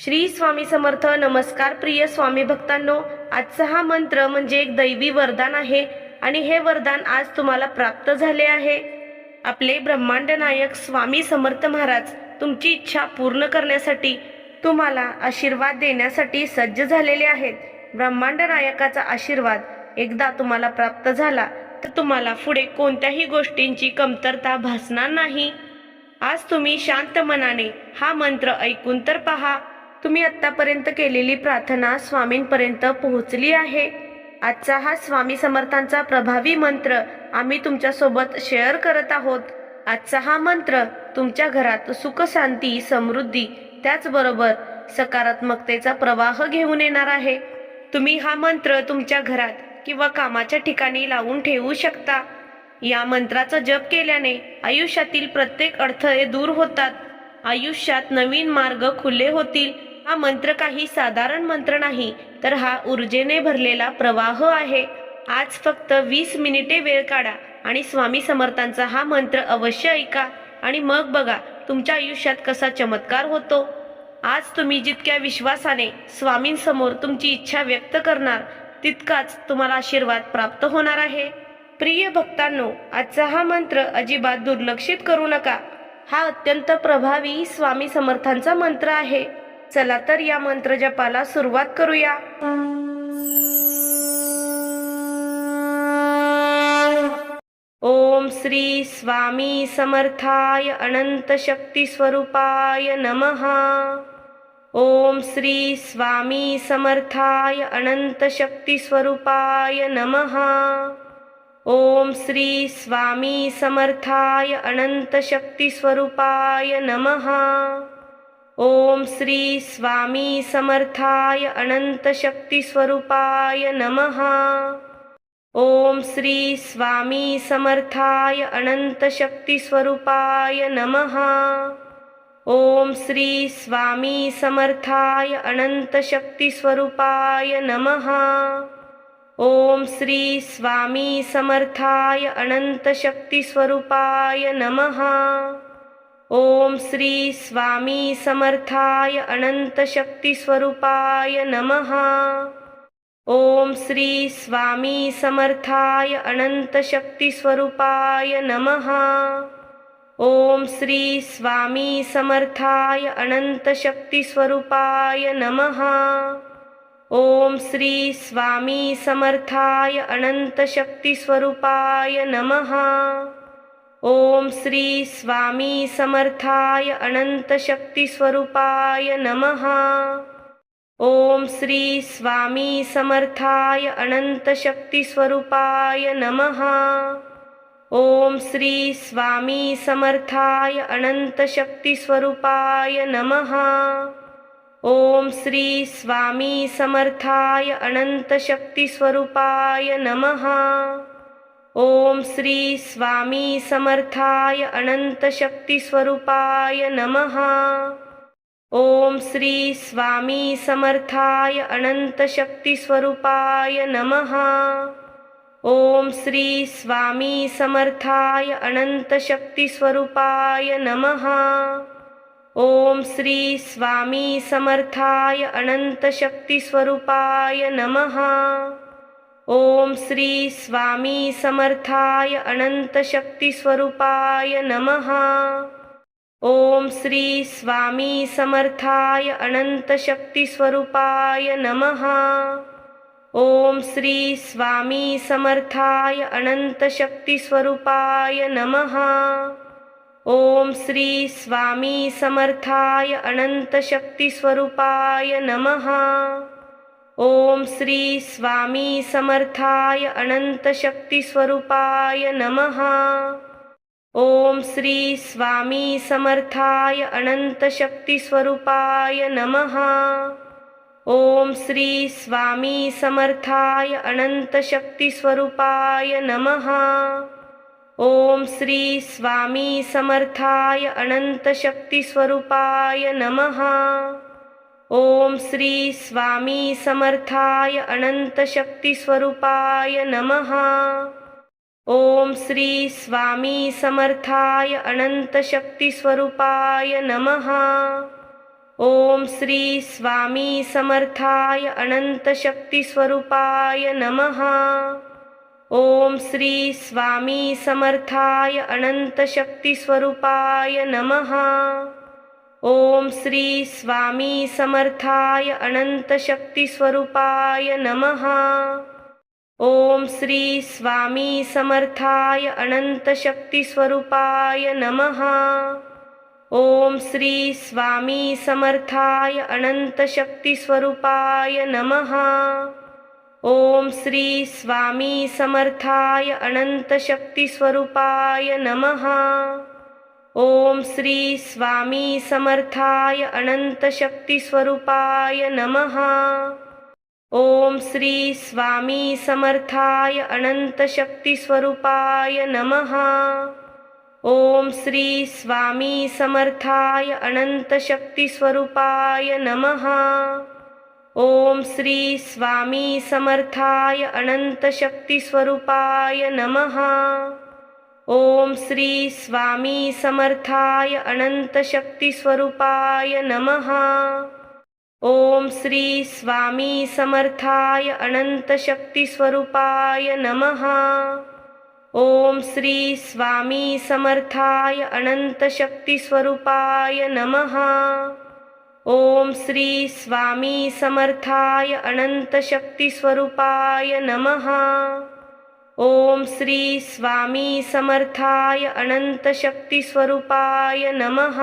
श्री स्वामी समर्थ. नमस्कार प्रिय स्वामी भक्तांनो. आजचा हा मंत्र म्हणजे एक दैवी वरदान आहे आणि हे वरदान आज तुम्हाला प्राप्त झाले आहे. आपले ब्रह्मांड नायक स्वामी समर्थ महाराज तुमची इच्छा पूर्ण करण्यासाठी तुम्हाला आशीर्वाद देण्यासाठी सज्ज झालेले आहेत. ब्रह्मांड नायकाचा आशीर्वाद एकदा तुम्हाला प्राप्त झाला तर तुम्हाला पुढे कोणत्याही गोष्टींची कमतरता भासणार नाही. आज तुम्ही शांत मनाने हा मंत्र ऐकून तर पहा. तुम्ही आतापर्यंत केलेली प्रार्थना स्वामींपर्यंत पोहोचली आहे. आजचा हा स्वामी समर्थांचा प्रभावी मंत्र आम्ही तुमच्या सोबत शेअर करत आहोत. आजचा हा मंत्र तुमच्या घरात सुख, शांती, समृद्धी त्याचबरोबर सकारात्मकतेचा प्रवाह घेऊन येणार आहे. तुम्ही हा मंत्र तुमच्या घरात किंवा कामाच्या ठिकाणी लावून ठेवू शकता. या मंत्राचा जप केल्याने आयुष्यातील प्रत्येक अडथळे दूर होतात. आयुष्यात नवीन मार्ग खुले होतील. हा मंत्र काही साधारण मंत्र नाही, तर हा ऊर्जेने भरलेला प्रवाह आहे. आज फक्त 20 मिनिटे वेळ काढा आणि स्वामी समर्थांचा हा मंत्र अवश्य ऐका आणि मग बघा तुमच्या आयुष्यात कसा चमत्कार होतो. आज तुम्ही जितक्या विश्वासाने स्वामींसमोर तुमची इच्छा व्यक्त करणार तितकाच तुम्हाला आशीर्वाद प्राप्त होणार आहे. प्रिय भक्तांनो, आजचा हा मंत्र अजिबात दुर्लक्षित करू नका. हा अत्यंत प्रभावी स्वामी समर्थांचा मंत्र आहे. चला तर या मंत्र जपाला सुरुवात करूया. ओम श्री स्वामी समर्थाय अनंत शक्ती स्वरूपाय नमः. ओम श्री स्वामी समर्थाय अनंत शक्ती स्वरूपाय नमः. ओम श्री स्वामी समर्थाय अनंत शक्ती स्वरूपाय नमः. ओम श्री स्वामी समर्थाय अनंत शक्ती स्वरूपाय नमः. ओम श्री स्वामी समर्थाय अनंत शक्ती स्वरूपाय नमः. ओम श्री स्वामी समर्थाय अनंत शक्ती स्वरूपाय नमः. ओम श्री स्वामी समर्थाय अनंत शक्ती स्वरूपाय नमः. ओम श्री स्वामी समर्थाय अनंत शक्ती स्वरूपाय नमः. ओम श्री स्वामी समर्थाय अनंत शक्ती स्वरूपाय नमः. ओम श्री स्वामी समर्थाय अनंत शक्ती स्वरूपाय नमः. ओम श्री स्वामी समर्थाय अनंत शक्ती स्वरूपाय नमः. ओम श्री स्वामी समर्थाय अनंत शक्ती स्वरूपाय नमः. ओम श्री स्वामी समर्थाय अनंत शक्ती स्वरूपाय नमः. ओम श्री स्वामी समर्थाय अनंत शक्ती स्वरूपाय नमः. ओम श्री स्वामी समर्थाय अनंत शक्ती स्वरूपाय नमः. ओम श्री स्वामी समर्थाय अनंत शक्ती स्वरूपाय नमः. ओम श्री स्वामी समर्थाय अनंत शक्ती स्वरूपाय नमः. ओम श्री स्वामी समर्थाय अनंत शक्ती स्वरूपाय नमः. ओम श्री स्वामी समर्थाय अनंत शक्ती स्वरूपाय नमः. ओम श्री स्वामी समर्थाय अनंत शक्ती स्वरूपाय नमः. ओम श्री स्वामी समर्थाय अनंत शक्ती स्वरूपाय नमः. ओम श्री स्वामी समर्थाय अनंत शक्ती स्वरूपाय नमः. ओम श्री स्वामी समर्थाय अनंत शक्ती स्वरूपाय नमः. ओम श्री स्वामी समर्थाय अनंत शक्ती स्वरूपाय नमः. ओम श्री स्वामी समर्थाय अनंत शक्ती स्वरूपाय नमः. ओम श्री स्वामी समर्थाय अनंत शक्ती स्वरूपाय नमः. ओम श्री स्वामी समर्थाय अनंत शक्ती स्वरूपाय नमः. ओम श्री स्वामी समर्थाय अनंत शक्ती स्वरूपाय नमः. ओम श्री स्वामी समर्थाय अनंत शक्ती स्वरूपाय नमः. ओम श्री स्वामी समर्थाय अनंत शक्ती स्वरूपाय नमः। ओम श्री स्वामी समर्थाय अनंत शक्ती स्वरूपाय नमः। ओम श्री स्वामी समर्थाय अनंत शक्ती स्वरूपाय नमः। ओम श्री स्वामी समर्थाय अनंत शक्ती स्वरूपाय नमः। ओम श्री स्वामी समर्थाय अनंत शक्ती स्वरूपाय नमः। ओम श्री स्वामी समर्थाय अनंत शक्ती स्वरूपाय नमः। ओम श्री स्वामी समर्थाय अनंत शक्ती स्वरूपाय नमः। ओम श्री स्वामी समर्थाय अनंत शक्ती स्वरूपाय नमः। ओम श्री स्वामी समर्थाय अनंत शक्ती स्वरूपाय नमः। ओम श्री स्वामी समर्थाय अनंत शक्ती स्वरूपाय नमः। ओम श्री स्वामी समर्थाय अनंत शक्ती स्वरूपाय नमः। ओम श्री स्वामी समर्थाय अनंत शक्ती स्वरूपाय नमः। ओम श्री स्वामी समर्थाय अनंत शक्ती स्वरूपाय नमः। ओम श्री स्वामी समर्थाय अनंत शक्ती स्वरूपाय नमः। ओम श्री स्वामी समर्थाय अनंत शक्ती स्वरूपाय नमः।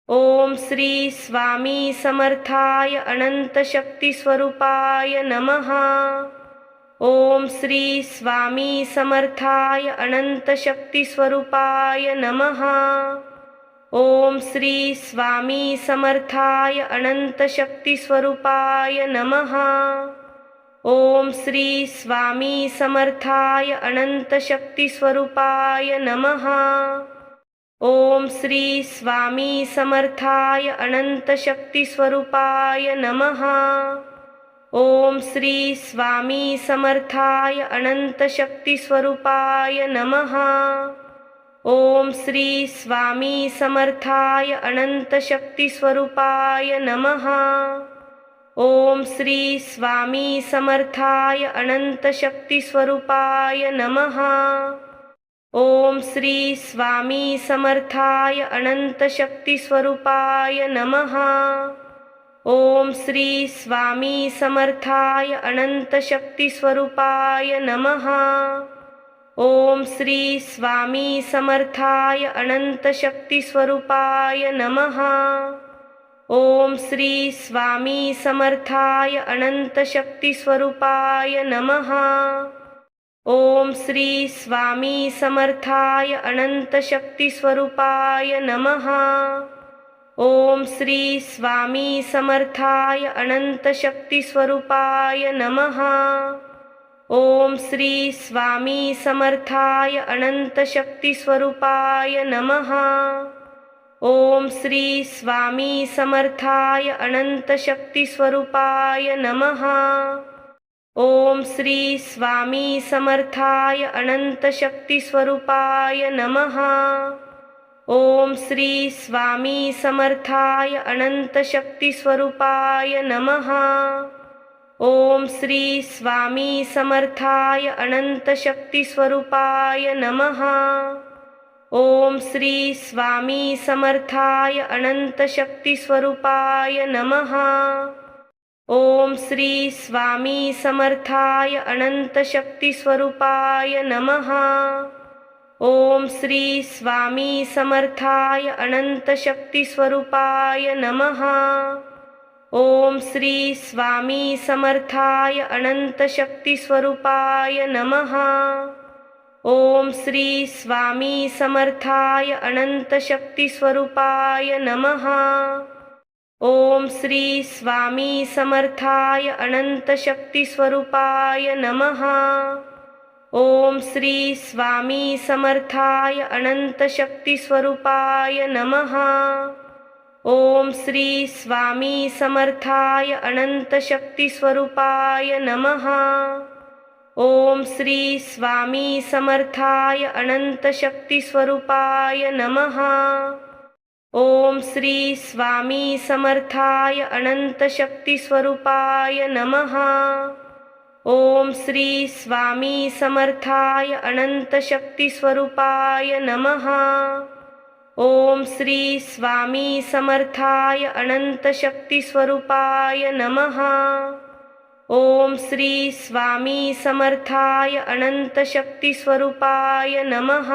ओम श्री स्वामी समर्थाय अनंत शक्ती स्वरूपाय नमः। ओम श्री स्वामी समर्थाय अनंत शक्ती स्वरूपाय नमः। ओम श्री स्वामी समर्थाय अनंत शक्ती स्वरूपाय नमः। ओम श्री स्वामी समर्थाय अनंत शक्ती स्वरूपाय नमः। ओम श्री स्वामी समर्थाय अनंत शक्ती स्वरूपाय नमः। ओम श्री स्वामी समर्थाय अनंत शक्ती स्वरूपाय नमः। ओम श्री स्वामी समर्थाय अनंत शक्ती स्वरूपाय नमः। ओम श्री स्वामी समर्थाय अनंत शक्ती स्वरूपाय नमः। ओम श्री स्वामी समर्थाय अनंत शक्ती स्वरूपाय नमः। ओम श्री स्वामी समर्थाय अनंत शक्ती स्वरूपाय नमः। ओम श्री स्वामी समर्थाय अनंत शक्ती स्वरूपाय नमः। ओम श्री स्वामी समर्थाय अनंत शक्ती स्वरूपाय नमः। ओम श्री स्वामी समर्थाय अनंत शक्ती स्वरूपाय नमः। ओम श्री स्वामी समर्थाय अनंत शक्ती स्वरूपाय नमः। ओम श्री स्वामी समर्थाय अनंत शक्ती स्वरूपाय नमः। ओम श्री स्वामी समर्थाय अनंत शक्ती स्वरूपाय नमः। ओम श्री स्वामी समर्थाय अनंत शक्ती स्वरूपाय नमः। ओम श्री स्वामी समर्थाय अनंत शक्ती स्वरूपाय नमः। ओम श्री स्वामी समर्थाय अनंत शक्ती स्वरूपाय नमः। ओम श्री स्वामी समर्थाय अनंत शक्ती स्वरूपाय नमः। ओम श्री स्वामी समर्थाय अनंत शक्ती स्वरूपाय नमः। ओम श्री स्वामी समर्थाय अनंत शक्ती स्वरूपाय नमः। ओम श्री स्वामी समर्थाय अनंत शक्ती स्वरूपाय नमः। ओम श्री स्वामी समर्थाय अनंत शक्ती स्वरूपाय नमः। ओम श्री स्वामी समर्थाय अनंत शक्ती स्वरूपाय नमः। ओम श्री स्वामी समर्थाय अनंत शक्ती स्वरूपाय नमः। ओम श्री स्वामी समर्थाय अनंत शक्ती स्वरूपाय नमः। ओम श्री स्वामी समर्थाय अनंत शक्ती स्वरूपाय नमः। ओम श्री स्वामी समर्थाय अनंत शक्ती स्वरूपाय नमः। ओम श्री स्वामी समर्थाय अनंत शक्ती स्वरूपाय नमः। ओम श्री स्वामी समर्थाय अनंत शक्ती स्वरूपाय नमः। ओम श्री स्वामी समर्थाय अनंत शक्ती स्वरूपाय नमः।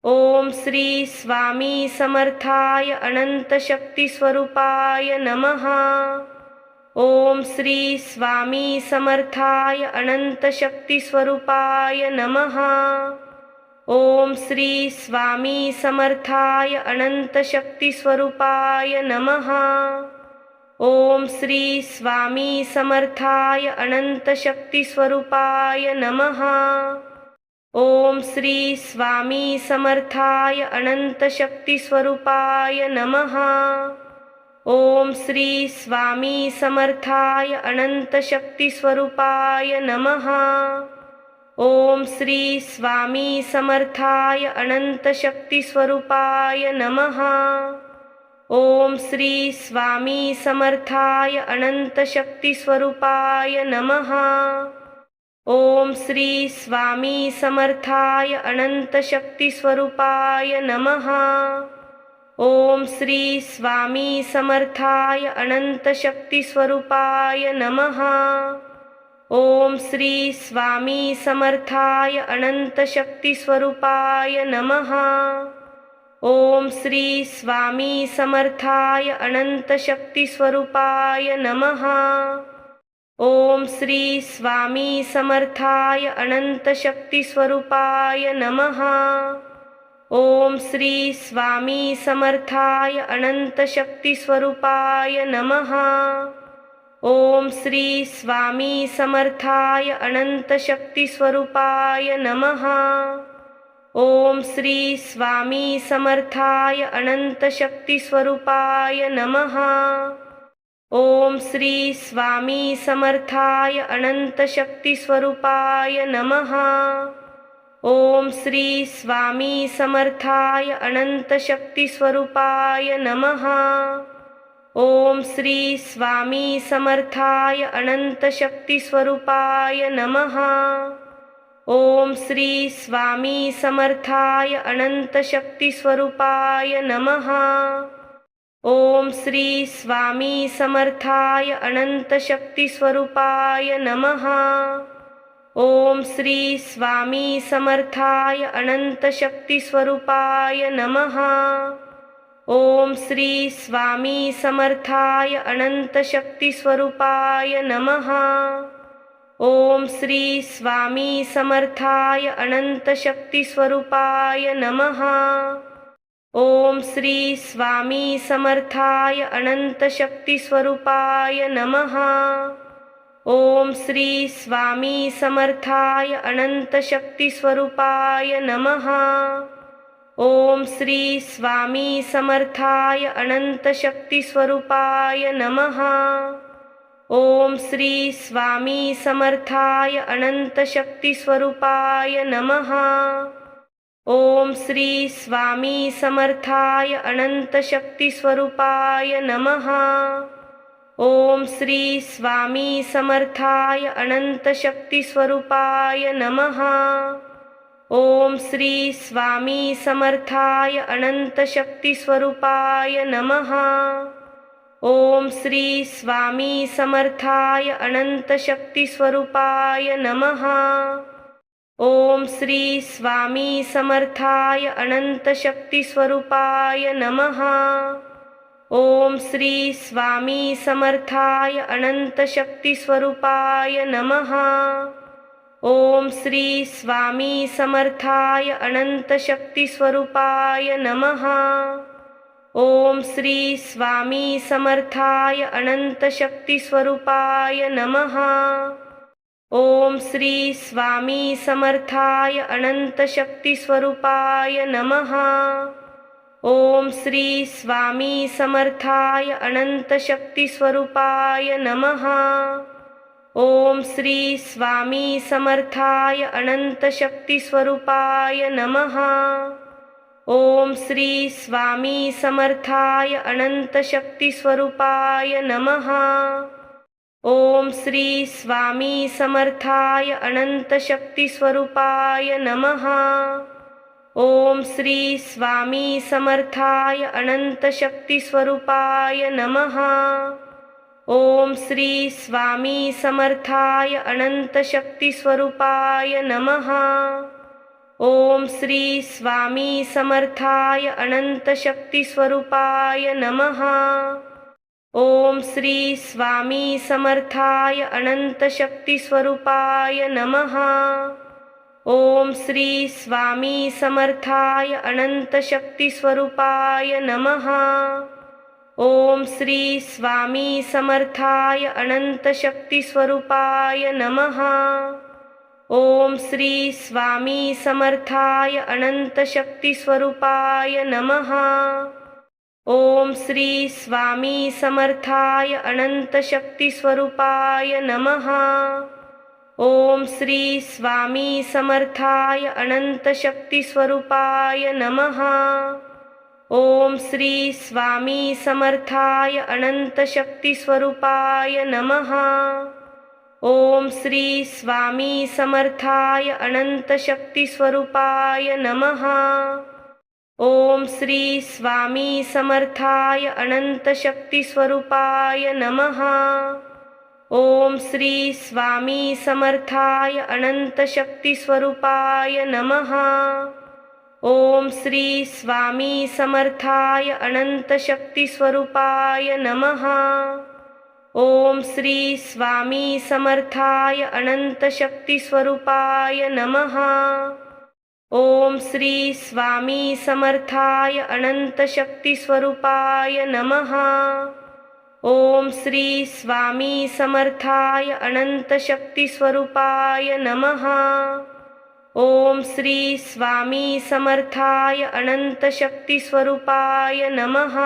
ओम श्री स्वामी समर्थाय अनंत शक्ती स्वरूपाय नमः। ओम श्री स्वामी समर्थाय अनंत शक्ती स्वरूपाय नमः। ओम श्री स्वामी समर्थाय अनंत शक्ती स्वरूपाय नमः। ओम श्री स्वामी समर्थाय अनंत शक्ती स्वरूपाय नमः। ओम श्री स्वामी समर्थाय अनंत शक्ती स्वरूपाय नमः। ओम श्री स्वामी समर्थाय अनंत शक्ती स्वरूपाय नमः। ओम श्री स्वामी समर्थाय अनंत शक्ती स्वरूपाय नमः। ओम श्री स्वामी समर्थाय अनंत शक्ती स्वरूपाय नमः। ओम श्री स्वामी समर्थाय अनंत शक्ती स्वरूपाय नमः। ओम श्री स्वामी समर्थाय अनंत शक्ती स्वरूपाय नमः। ओम श्री स्वामी समर्थाय अनंत शक्ती स्वरूपाय नमः। ओम श्री स्वामी समर्थाय अनंत शक्ती स्वरूपाय नमः। ओम श्री स्वामी समर्थाय अनंत शक्ती स्वरूपाय नमः। ओम श्री स्वामी समर्थाय अनंत शक्ती स्वरूपाय नमः। ओम श्री स्वामी समर्थाय अनंत शक्ती स्वरूपाय नमः। ओम श्री स्वामी समर्थाय अनंत शक्ती स्वरूपाय नमः। ओम श्री स्वामी समर्थाय अनंत शक्ती स्वरूपाय नमः। ओम श्री स्वामी समर्थाय अनंत शक्ती स्वरूपाय नमः। ओम श्री स्वामी समर्थाय अनंत शक्ती स्वरूपाय नमः। ओम श्री स्वामी समर्थाय अनंत शक्ती स्वरूपाय नमः। ओम श्री स्वामी समर्थाय अनंत शक्ती स्वरूपाय नमः। ओम श्री स्वामी समर्थाय अनंत शक्ती स्वरूपाय नमः। ओम श्री स्वामी समर्थाय अनंत शक्ती स्वरूपाय नमः। ओम श्री स्वामी समर्थाय अनंत शक्ती स्वरूपाय नमः। ओम श्री स्वामी समर्थाय अनंत शक्ती स्वरूपाय नमः। ओम श्री स्वामी समर्थाय अनंत शक्ती स्वरूपाय नमः। ओम श्री स्वामी समर्थाय अनंत शक्ती स्वरूपाय नमः। ओम श्री स्वामी समर्थाय अनंत शक्ती स्वरूपाय नमः। ओम श्री स्वामी समर्थाय अनंत शक्ती स्वरूपाय नमः। ओम श्री स्वामी समर्थाय अनंत शक्ती स्वरूपाय नमः। ओम श्री स्वामी समर्थाय अनंत शक्ती स्वरूपाय नमः। ओम श्री स्वामी समर्थाय अनंत शक्ती स्वरूपाय नमः। ओम श्री स्वामी समर्थाय अनंत शक्ती स्वरूपाय नमः। ओम श्री स्वामी समर्थाय अनंत शक्ती स्वरूपाय नमः। ओम श्री स्वामी समर्थाय अनंत शक्ती स्वरूपाय नमः। ओम श्री स्वामी समर्थाय अनंत शक्ती स्वरूपाय नमः। ओम श्री स्वामी समर्थाय अनंत शक्ती स्वरूपाय नमः। ओम श्री स्वामी समर्थाय अनंत शक्ती स्वरूपाय नमः। ओम श्री स्वामी समर्थाय अनंत शक्ती स्वरूपाय नमः। ओम श्री स्वामी समर्थाय अनंत शक्ती स्वरूपाय नमः। ओम श्री स्वामी समर्थाय अनंत शक्ती स्वरूपाय नमः। ओम श्री स्वामी समर्थाय अनंत शक्ती स्वरूपाय नमः। ओम श्री स्वामी समर्थाय अनंत शक्ती स्वरूपाय नमः। ओम श्री स्वामी समर्थाय अनंत शक्ती स्वरूपाय नमः। ओम श्री स्वामी समर्थाय अनंत शक्ती स्वरूपाय नमः। ओम श्री स्वामी समर्थाय अनंत शक्ती स्वरूपाय नमः। ओम श्री स्वामी समर्थाय अनंत शक्ती स्वरूपाय नमः। ओम श्री स्वामी समर्थाय अनंत शक्ती स्वरूपाय नमः। ओम श्री स्वामी समर्थाय अनंत शक्ती स्वरूपाय नमः। ओम श्री स्वामी समर्थाय अनंत शक्ती स्वरूपाय नमः। ओम श्री स्वामी समर्थाय अनंत शक्ती स्वरूपाय नमः। ओम श्री स्वामी समर्थाय अनंत शक्ती स्वरूपाय नमः। ओम श्री स्वामी समर्थाय अनंत शक्ती स्वरूपाय नमः। ओम श्री स्वामी समर्थाय अनंत शक्ती स्वरूपाय नमः। ओम श्री स्वामी समर्थाय अनंत शक्ती स्वरूपाय नमः। ओम श्री स्वामी समर्थाय अनंत शक्ती स्वरूपाय नमः। ओम श्री स्वामी समर्थाय अनंत शक्ती स्वरूपाय नमः। ओम श्री स्वामी समर्थाय अनंत शक्ती स्वरूपाय नमः। ओम श्री स्वामी समर्थाय अनंत शक्ती स्वरूपाय नमः।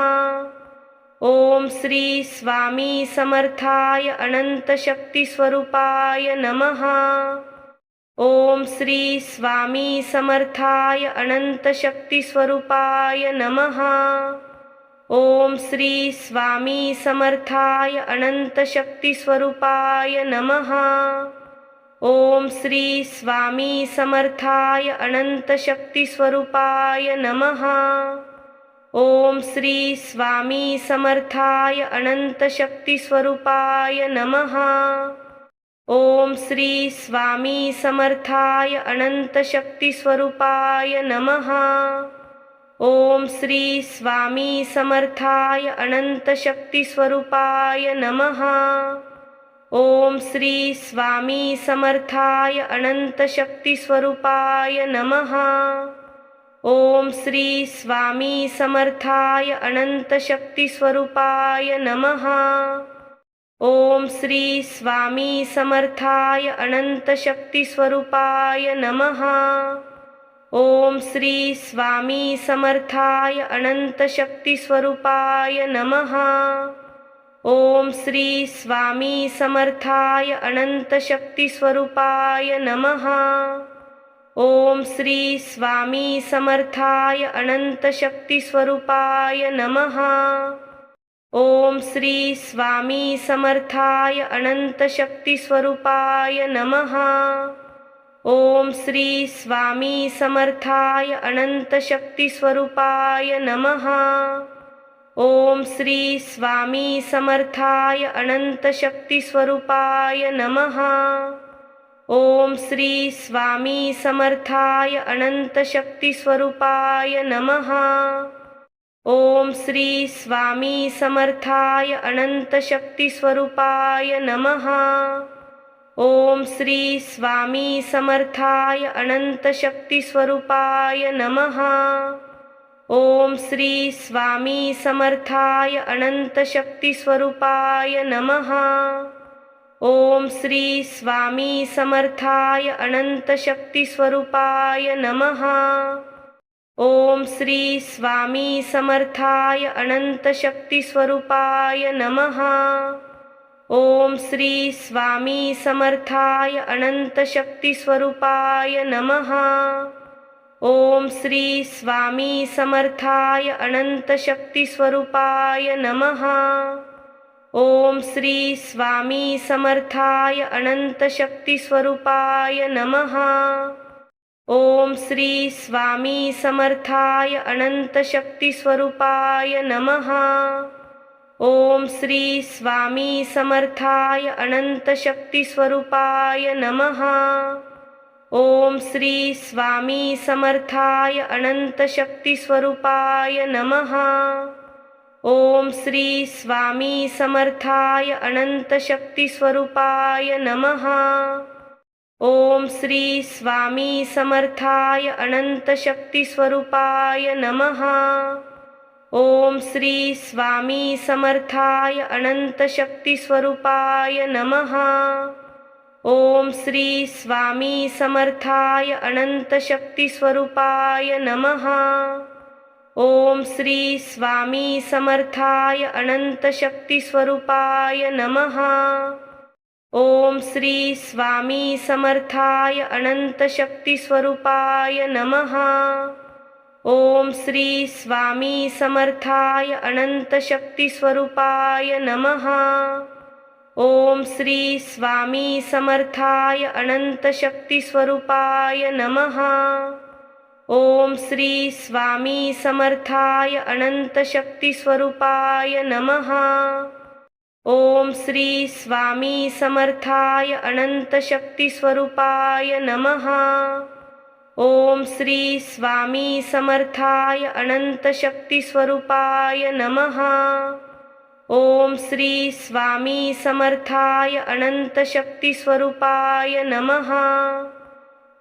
ओम श्री स्वामी समर्थाय अनंत शक्ती स्वरूपाय नमः। ओम श्री स्वामी समर्थाय अनंत शक्ती स्वरूपाय नमः। ओम श्री स्वामी समर्थाय अनंत शक्ती स्वरूपाय नमः। ओम श्री स्वामी समर्थाय अनंत शक्ती स्वरूपाय नमः। ओम श्री स्वामी समर्थाय अनंत शक्ती स्वरूपाय नमः। ओम श्री स्वामी समर्थाय अनंत शक्ती स्वरूपाय नमः। ओम श्री स्वामी समर्थाय अनंत शक्ती स्वरूपाय नमः। ओम श्री स्वामी समर्थाय अनंत शक्ती स्वरूपाय नमः। ओम श्री स्वामी समर्थाय अनंत शक्ती स्वरूपाय नमः। ओम श्री स्वामी समर्थाय अनंत शक्ती स्वरूपाय नमः। ओम श्री स्वामी समर्थाय अनंत शक्ती स्वरूपाय नमः। ओम श्री स्वामी समर्थाय अनंत शक्ती स्वरूपाय नमः। ओम श्री स्वामी समर्थाय अनंत शक्ती स्वरूपाय नमः। ओम श्री स्वामी समर्थाय अनंत शक्ती स्वरूपाय नमः। ओम श्री स्वामी समर्थाय अनंत शक्ती स्वरूपाय नमः। ओम श्री स्वामी समर्थाय अनंत शक्ती स्वरूपाय नमः। ओम श्री स्वामी समर्थाय अनंत शक्ती स्वरूपाय नमः। ओम श्री स्वामी समर्थाय अनंत शक्ती स्वरूपाय नमः। ओम श्री स्वामी समर्थाय अनंत शक्ती स्वरूपाय नमः। ओम श्री स्वामी समर्थाय अनंत शक्ती स्वरूपाय नमः। ओम श्री स्वामी समर्थाय अनंत शक्ती स्वरूपाय नमः। ओम श्री स्वामी समर्थाय अनंत शक्ती स्वरूपाय नमः। ओम श्री स्वामी समर्थाय अनंत शक्ती स्वरूपाय नमः। ओम श्री स्वामी समर्थाय अनंत शक्ती स्वरूपाय नमः। ओम श्री स्वामी समर्थाय अनंत शक्ती स्वरूपाय नमः। ओम श्री स्वामी समर्थाय अनंत शक्ती स्वरूपाय नमः। ओम श्री स्वामी समर्थाय अनंत शक्ती स्वरूपाय नमः। ओम श्री स्वामी समर्थाय अनंत शक्ती स्वरूपाय नमः। ओम श्री स्वामी समर्थाय अनंत शक्ती स्वरूपाय नमः। ओम श्री स्वामी समर्थाय अनंत शक्ती स्वरूपाय नमः। ओम श्री स्वामी समर्थाय अनंत शक्ती स्वरूपाय नमः। ओम श्री स्वामी समर्थाय अनंत शक्ती स्वरूपाय नमः। ओम श्री स्वामी समर्थाय अनंत शक्ती स्वरूपाय नमः। ओम श्री स्वामी समर्थाय अनंत शक्ती स्वरूपाय नमः। ओम श्री स्वामी समर्थाय अनंत शक्ती स्वरूपाय नमः। ओम श्री स्वामी समर्थाय अनंत शक्ती स्वरूपाय नमः। ओम श्री स्वामी समर्थाय अनंत शक्ती स्वरूपाय नमः। ओम श्री स्वामी समर्थाय अनंत शक्ती स्वरूपाय नमः। ओम श्री स्वामी समर्थाय अनंत शक्ती स्वरूपाय नमः। ओम श्री स्वामी समर्थाय अनंत शक्ती स्वरूपाय नमः।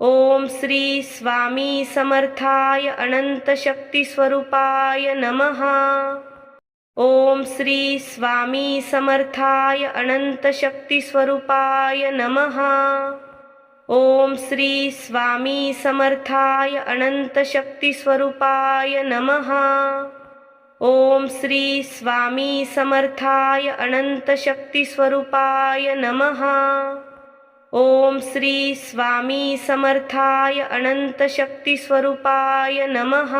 ओम श्री स्वामी समर्थाय अनंत शक्ती स्वरूपाय नमः। ओम श्री स्वामी समर्थाय अनंत शक्ती स्वरूपाय नमः। ओम श्री स्वामी समर्थाय अनंत शक्ती स्वरूपाय नमः। ओम श्री स्वामी समर्थाय अनंत शक्ती स्वरूपाय नमः। ओम श्री स्वामी समर्थाय अनंत शक्ती स्वरूपाय नमः।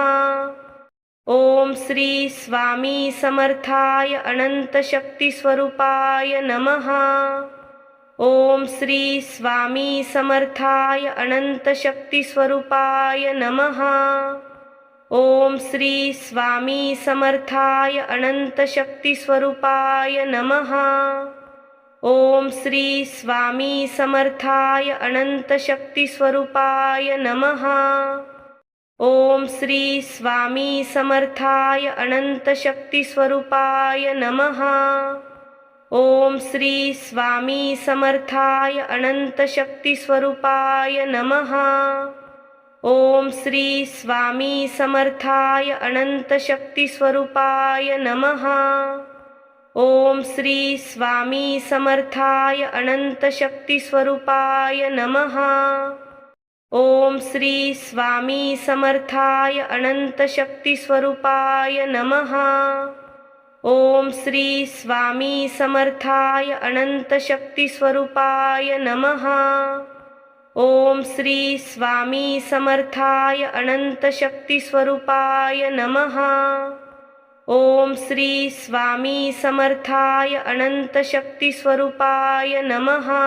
ओम श्री स्वामी समर्थाय अनंत शक्ती स्वरूपाय नमः। ओम श्री स्वामी समर्थाय अनंत शक्ती स्वरूपाय नमः। ओम श्री स्वामी समर्थाय अनंत शक्ती स्वरूपाय नमः। ओम श्री स्वामी समर्थाय अनंत शक्ती स्वरूपाय नमः। ओम श्री स्वामी समर्थाय अनंत शक्ती स्वरूपाय नमः। ओम श्री स्वामी समर्थाय अनंत शक्ती स्वरूपाय नमः। ओम श्री स्वामी समर्थाय अनंत शक्ती स्वरूपाय नमः। ओम श्री स्वामी समर्थाय अनंत शक्ती स्वरूपाय नमः। ओम श्री स्वामी समर्थाय अनंत शक्ती स्वरूपाय नमः। ओम श्री स्वामी समर्थाय अनंत शक्ती स्वरूपाय नमः। ओम श्री स्वामी समर्थाय अनंत शक्ती स्वरूपाय नमः। ओम श्री स्वामी समर्थाय अनंत शक्ती स्वरूपाय नमः।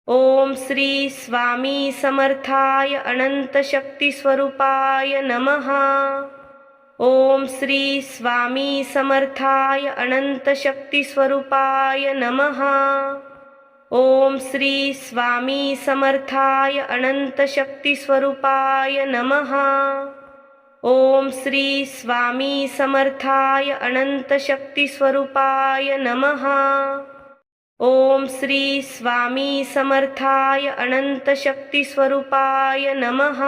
ओम श्री स्वामी समर्थाय अनंत शक्ती स्वरूपाय नमः। ओम श्री स्वामी समर्थाय अनंत शक्ती स्वरूपाय नमः। ओम श्री स्वामी समर्थाय अनंत शक्ती स्वरूपाय नमः। ओम श्री स्वामी समर्थाय अनंत शक्ती स्वरूपाय नमः। ओम श्री स्वामी समर्थाय अनंत शक्ती स्वरूपाय नमः।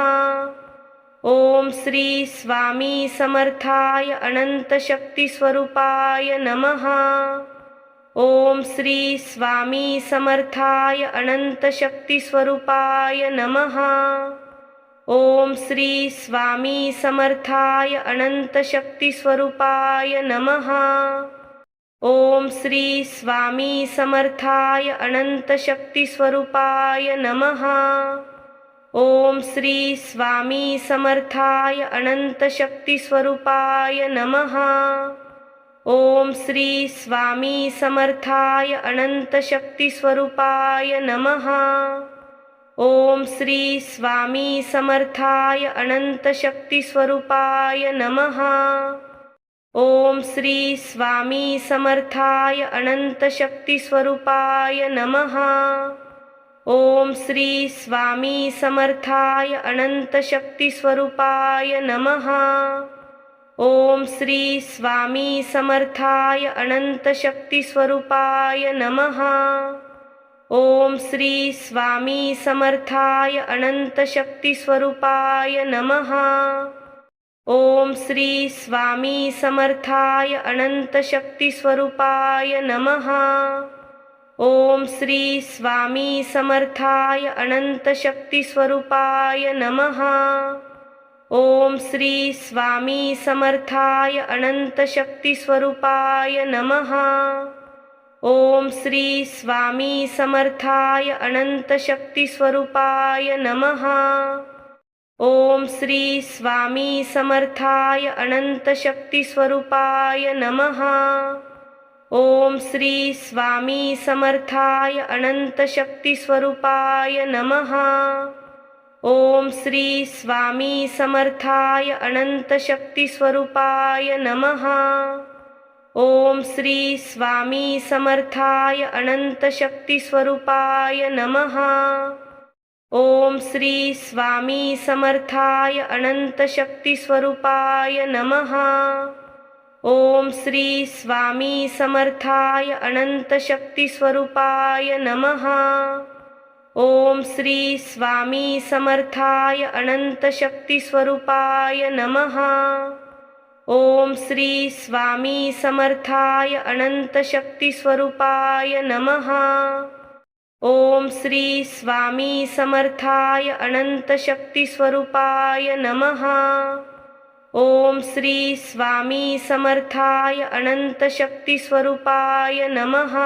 ओम श्री स्वामी समर्थाय अनंत शक्ती स्वरूपाय नमः। ओम श्री स्वामी समर्थाय अनंत शक्ती स्वरूपाय नमः। ओम श्री स्वामी समर्थाय अनंत शक्ती स्वरूपाय नमः। ओम श्री स्वामी समर्थाय अनंत शक्ती स्वरूपाय नमः। ओम श्री स्वामी समर्थाय अनंत शक्ती स्वरूपाय नमः। ओम श्री स्वामी समर्थाय अनंत शक्ती स्वरूपाय नमः। ओम श्री स्वामी समर्थाय अनंत शक्ती स्वरूपाय नमः। ओम श्री स्वामी समर्थाय अनंत शक्ती स्वरूपाय नमः। ओम श्री स्वामी समर्थाय अनंत शक्ती स्वरूपाय नमः। ओम श्री स्वामी समर्थाय अनंत शक्ती स्वरूपाय नमः। ओम श्री स्वामी समर्थाय अनंत शक्ती स्वरूपाय नमः। ओम श्री स्वामी समर्थाय अनंत शक्ती स्वरूपाय नमः। ओम श्री स्वामी समर्थाय अनंत शक्ती स्वरूपाय नमः। ओम श्री स्वामी समर्थाय अनंत शक्ती स्वरूपाय नमः। ओम श्री स्वामी समर्थाय अनंत शक्ती स्वरूपाय नमः। ओम श्री स्वामी समर्थाय अनंत शक्ती स्वरूपाय नमः। ओम श्री स्वामी समर्थाय अनंत शक्ती स्वरूपाय नमः। ओम श्री स्वामी समर्थाय अनंत शक्ती स्वरूपाय नमः। ओम श्री स्वामी समर्थाय अनंत शक्ती स्वरूपाय नमः। ओम श्री स्वामी समर्थाय अनंत शक्ती स्वरूपाय नमः। ओम श्री स्वामी समर्थाय अनंत शक्ती स्वरूपाय नमः। ओम श्री स्वामी समर्थाय अनंत शक्ती स्वरूपाय नमः। ओम श्री स्वामी समर्थाय अनंत शक्ती स्वरूपाय नमः। ओम श्री स्वामी समर्थाय अनंत शक्ती स्वरूपाय नमः। ओम श्री स्वामी समर्थाय अनंत शक्ती स्वरूपाय नमः।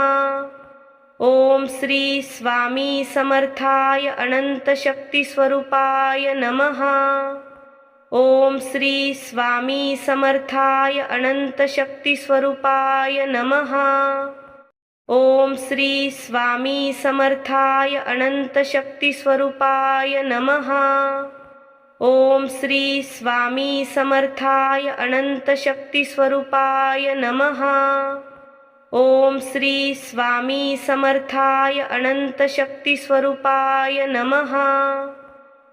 ओम श्री स्वामी समर्थाय अनंत शक्ती स्वरूपाय नमः। ओम श्री स्वामी समर्थाय अनंत शक्ती स्वरूपाय नमः। ओम श्री स्वामी समर्थाय अनंत शक्ती स्वरूपाय नमः। ओम श्री स्वामी समर्थाय अनंत शक्ती स्वरूपाय नमः। ओम श्री स्वामी समर्थाय अनंत शक्ती स्वरूपाय नमः।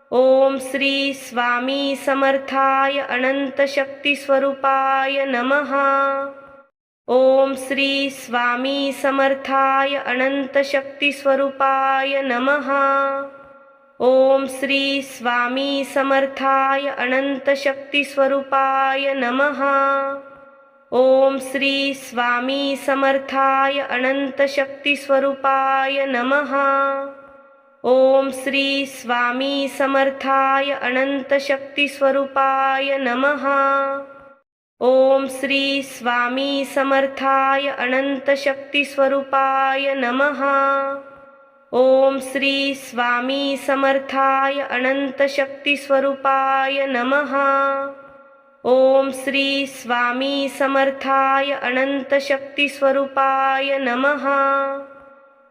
ओम श्री स्वामी समर्थाय अनंत शक्ती स्वरूपाय नमः। ओम श्री स्वामी समर्थाय अनंत शक्ती स्वरूपाय नमः। ओम श्री स्वामी समर्थाय अनंत शक्ती स्वरूपाय नमः। ओम श्री स्वामी समर्थाय अनंत शक्ती स्वरूपाय नमः। ओम श्री स्वामी समर्थाय अनंत शक्ती स्वरूपाय नमः। ओम श्री स्वामी समर्थाय अनंत शक्ती स्वरूपाय नमः। ओम श्री स्वामी समर्थाय अनंत शक्ती स्वरूपाय नमः। ओम श्री स्वामी समर्थाय अनंत शक्ती स्वरूपाय नमः।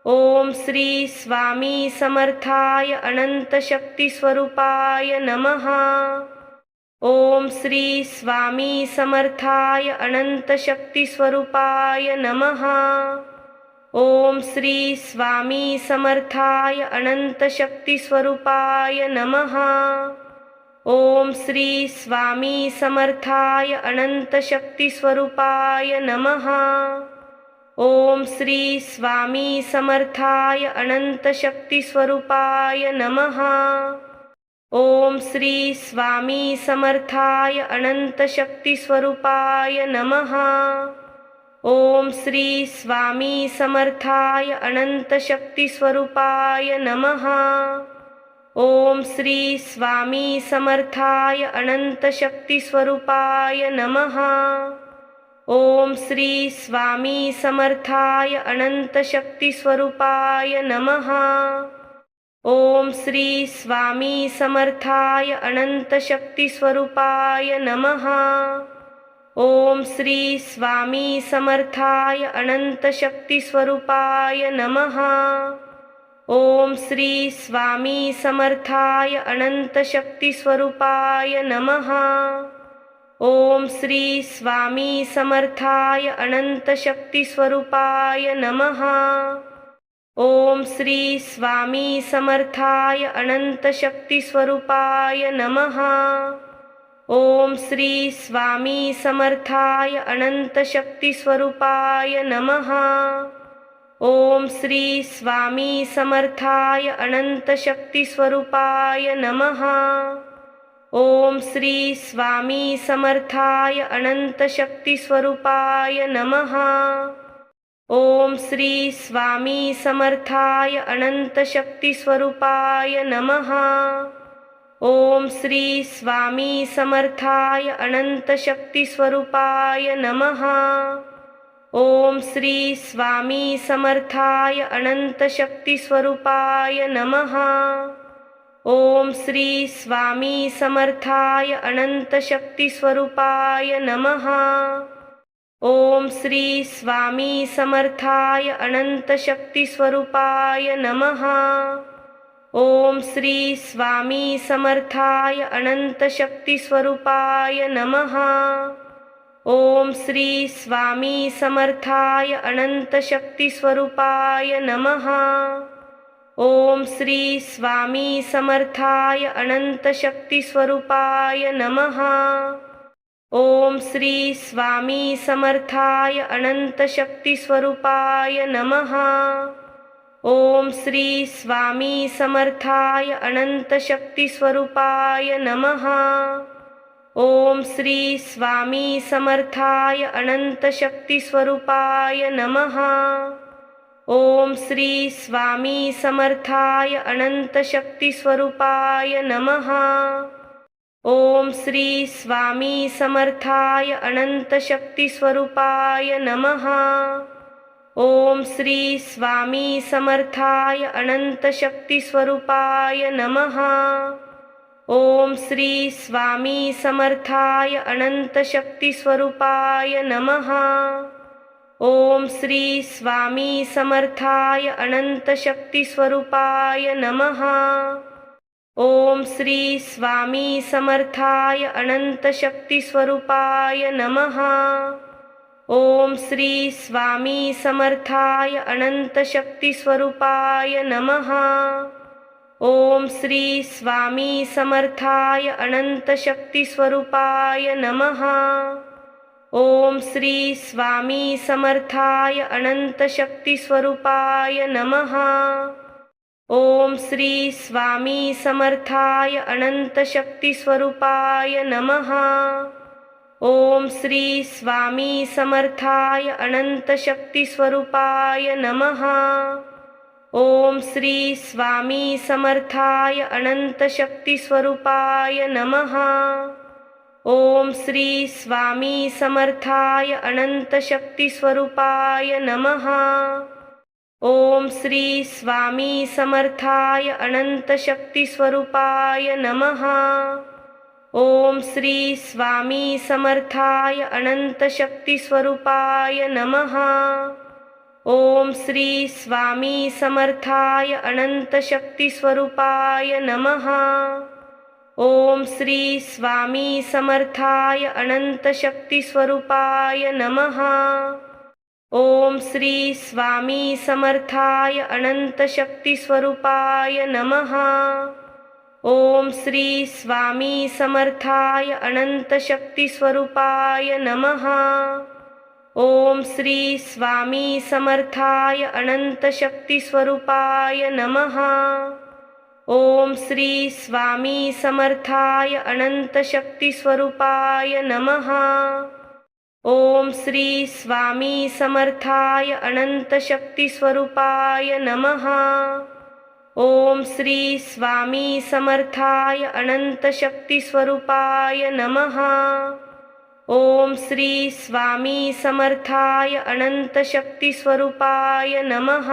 ओम श्री स्वामी समर्थाय अनंत शक्ती स्वरूपाय नमः। ओम श्री स्वामी समर्थाय अनंत शक्ती स्वरूपाय नमः। ओम श्री स्वामी समर्थाय अनंत शक्ती स्वरूपाय नमः। ओम श्री स्वामी समर्थाय अनंत शक्ती स्वरूपाय नमः। ओम श्री स्वामी समर्थाय अनंत शक्ती स्वरूपाय नमः। ओम श्री स्वामी समर्थाय अनंत शक्ती स्वरूपाय नमः। ओम श्री स्वामी समर्थाय अनंत शक्ती स्वरूपाय नमः। ओम श्री स्वामी समर्थाय अनंत शक्ती स्वरूपाय नमः। ओम श्री स्वामी समर्थाय अनंत शक्ती स्वरूपाय नमः। ओम श्री स्वामी समर्थाय अनंत शक्ती स्वरूपाय नमः। ओम श्री स्वामी समर्थाय अनंत शक्ती स्वरूपाय नमः। ओम श्री स्वामी समर्थाय अनंत शक्ती स्वरूपाय नमः। ओम श्री स्वामी समर्थाय अनंत शक्ती स्वरूपाय नमः। ओम श्री स्वामी समर्थाय अनंत शक्ती स्वरूपाय नमः। ओम श्री स्वामी समर्थाय अनंत शक्ती स्वरूपाय नमः। ओम श्री स्वामी समर्थाय अनंत शक्ती स्वरूपाय नमः। ओम श्री स्वामी समर्थाय अनंत शक्ती स्वरूपाय नमः। ओम श्री स्वामी समर्थाय अनंत शक्ती स्वरूपाय नमः। ओम श्री स्वामी समर्थाय अनंत शक्ती स्वरूपाय नमः। ओम श्री स्वामी समर्थाय अनंत शक्ती स्वरूपाय नमः। ओम श्री स्वामी समर्थाय अनंत शक्ती स्वरूपाय नमः। ओम श्री स्वामी समर्थाय अनंत शक्ती स्वरूपाय नमः। ओम श्री स्वामी समर्थाय अनंत शक्ती स्वरूपाय नमः। ओम श्री स्वामी समर्थाय अनंत शक्ती स्वरूपाय नमः। ओम श्री स्वामी समर्थाय अनंत शक्ती स्वरूपाय नमः। ओम श्री स्वामी समर्थाय अनंत शक्ती स्वरूपाय नमः। ओम श्री स्वामी समर्थाय अनंत शक्ती स्वरूपाय नमः। ओम श्री स्वामी समर्थाय अनंत शक्ती स्वरूपाय नमः। ओम श्री स्वामी समर्थाय अनंत शक्ती स्वरूपाय नमः। ओम श्री स्वामी समर्थाय अनंत शक्ती स्वरूपाय नमः। ओम श्री स्वामी समर्थाय अनंत शक्ती स्वरूपाय नमः। ओम श्री स्वामी समर्थाय अनंत शक्ती स्वरूपाय नमः। ओम श्री स्वामी समर्थाय अनंत शक्ती स्वरूपाय नमः। ओम श्री स्वामी समर्थाय अनंत शक्ती स्वरूपाय नमः। ओम श्री स्वामी समर्थाय अनंत शक्ती स्वरूपाय नमः। ओम श्री स्वामी समर्थाय अनंत शक्ती स्वरूपाय नमः। ओम श्री स्वामी समर्थाय अनंत शक्ती स्वरूपाय नमः। ओम श्री स्वामी समर्थाय अनंत शक्ती स्वरूपाय नमः। ओम श्री स्वामी समर्थाय अनंत शक्ती स्वरूपाय नमः। ओम श्री स्वामी समर्थाय अनंत शक्ती स्वरूपाय नमः। ओम श्री स्वामी समर्थाय अनंत शक्ती स्वरूपाय नमः। ओम श्री स्वामी समर्थाय अनंत शक्ती स्वरूपाय नमः। ओम श्री स्वामी समर्थाय अनंत शक्ती स्वरूपाय नमः। ओम श्री स्वामी समर्थाय अनंत शक्ती स्वरूपाय नमः। ओम श्री स्वामी समर्थाय अनंत शक्ती स्वरूपाय नमः। ओम श्री स्वामी समर्थाय अनंत शक्ती स्वरूपाय नमः। ओम श्री स्वामी समर्थाय अनंत शक्ती स्वरूपाय नमः। ओम श्री स्वामी समर्थाय अनंत शक्ती स्वरूपाय नमः। ओम श्री स्वामी समर्थाय अनंत शक्ती स्वरूपाय नमः। ओम श्री स्वामी समर्थाय अनंत शक्ती स्वरूपाय नमः। ओम श्री स्वामी समर्थाय अनंत शक्ती स्वरूपाय नमः। ओम श्री स्वामी समर्थाय अनंत शक्ती स्वरूपाय नमः।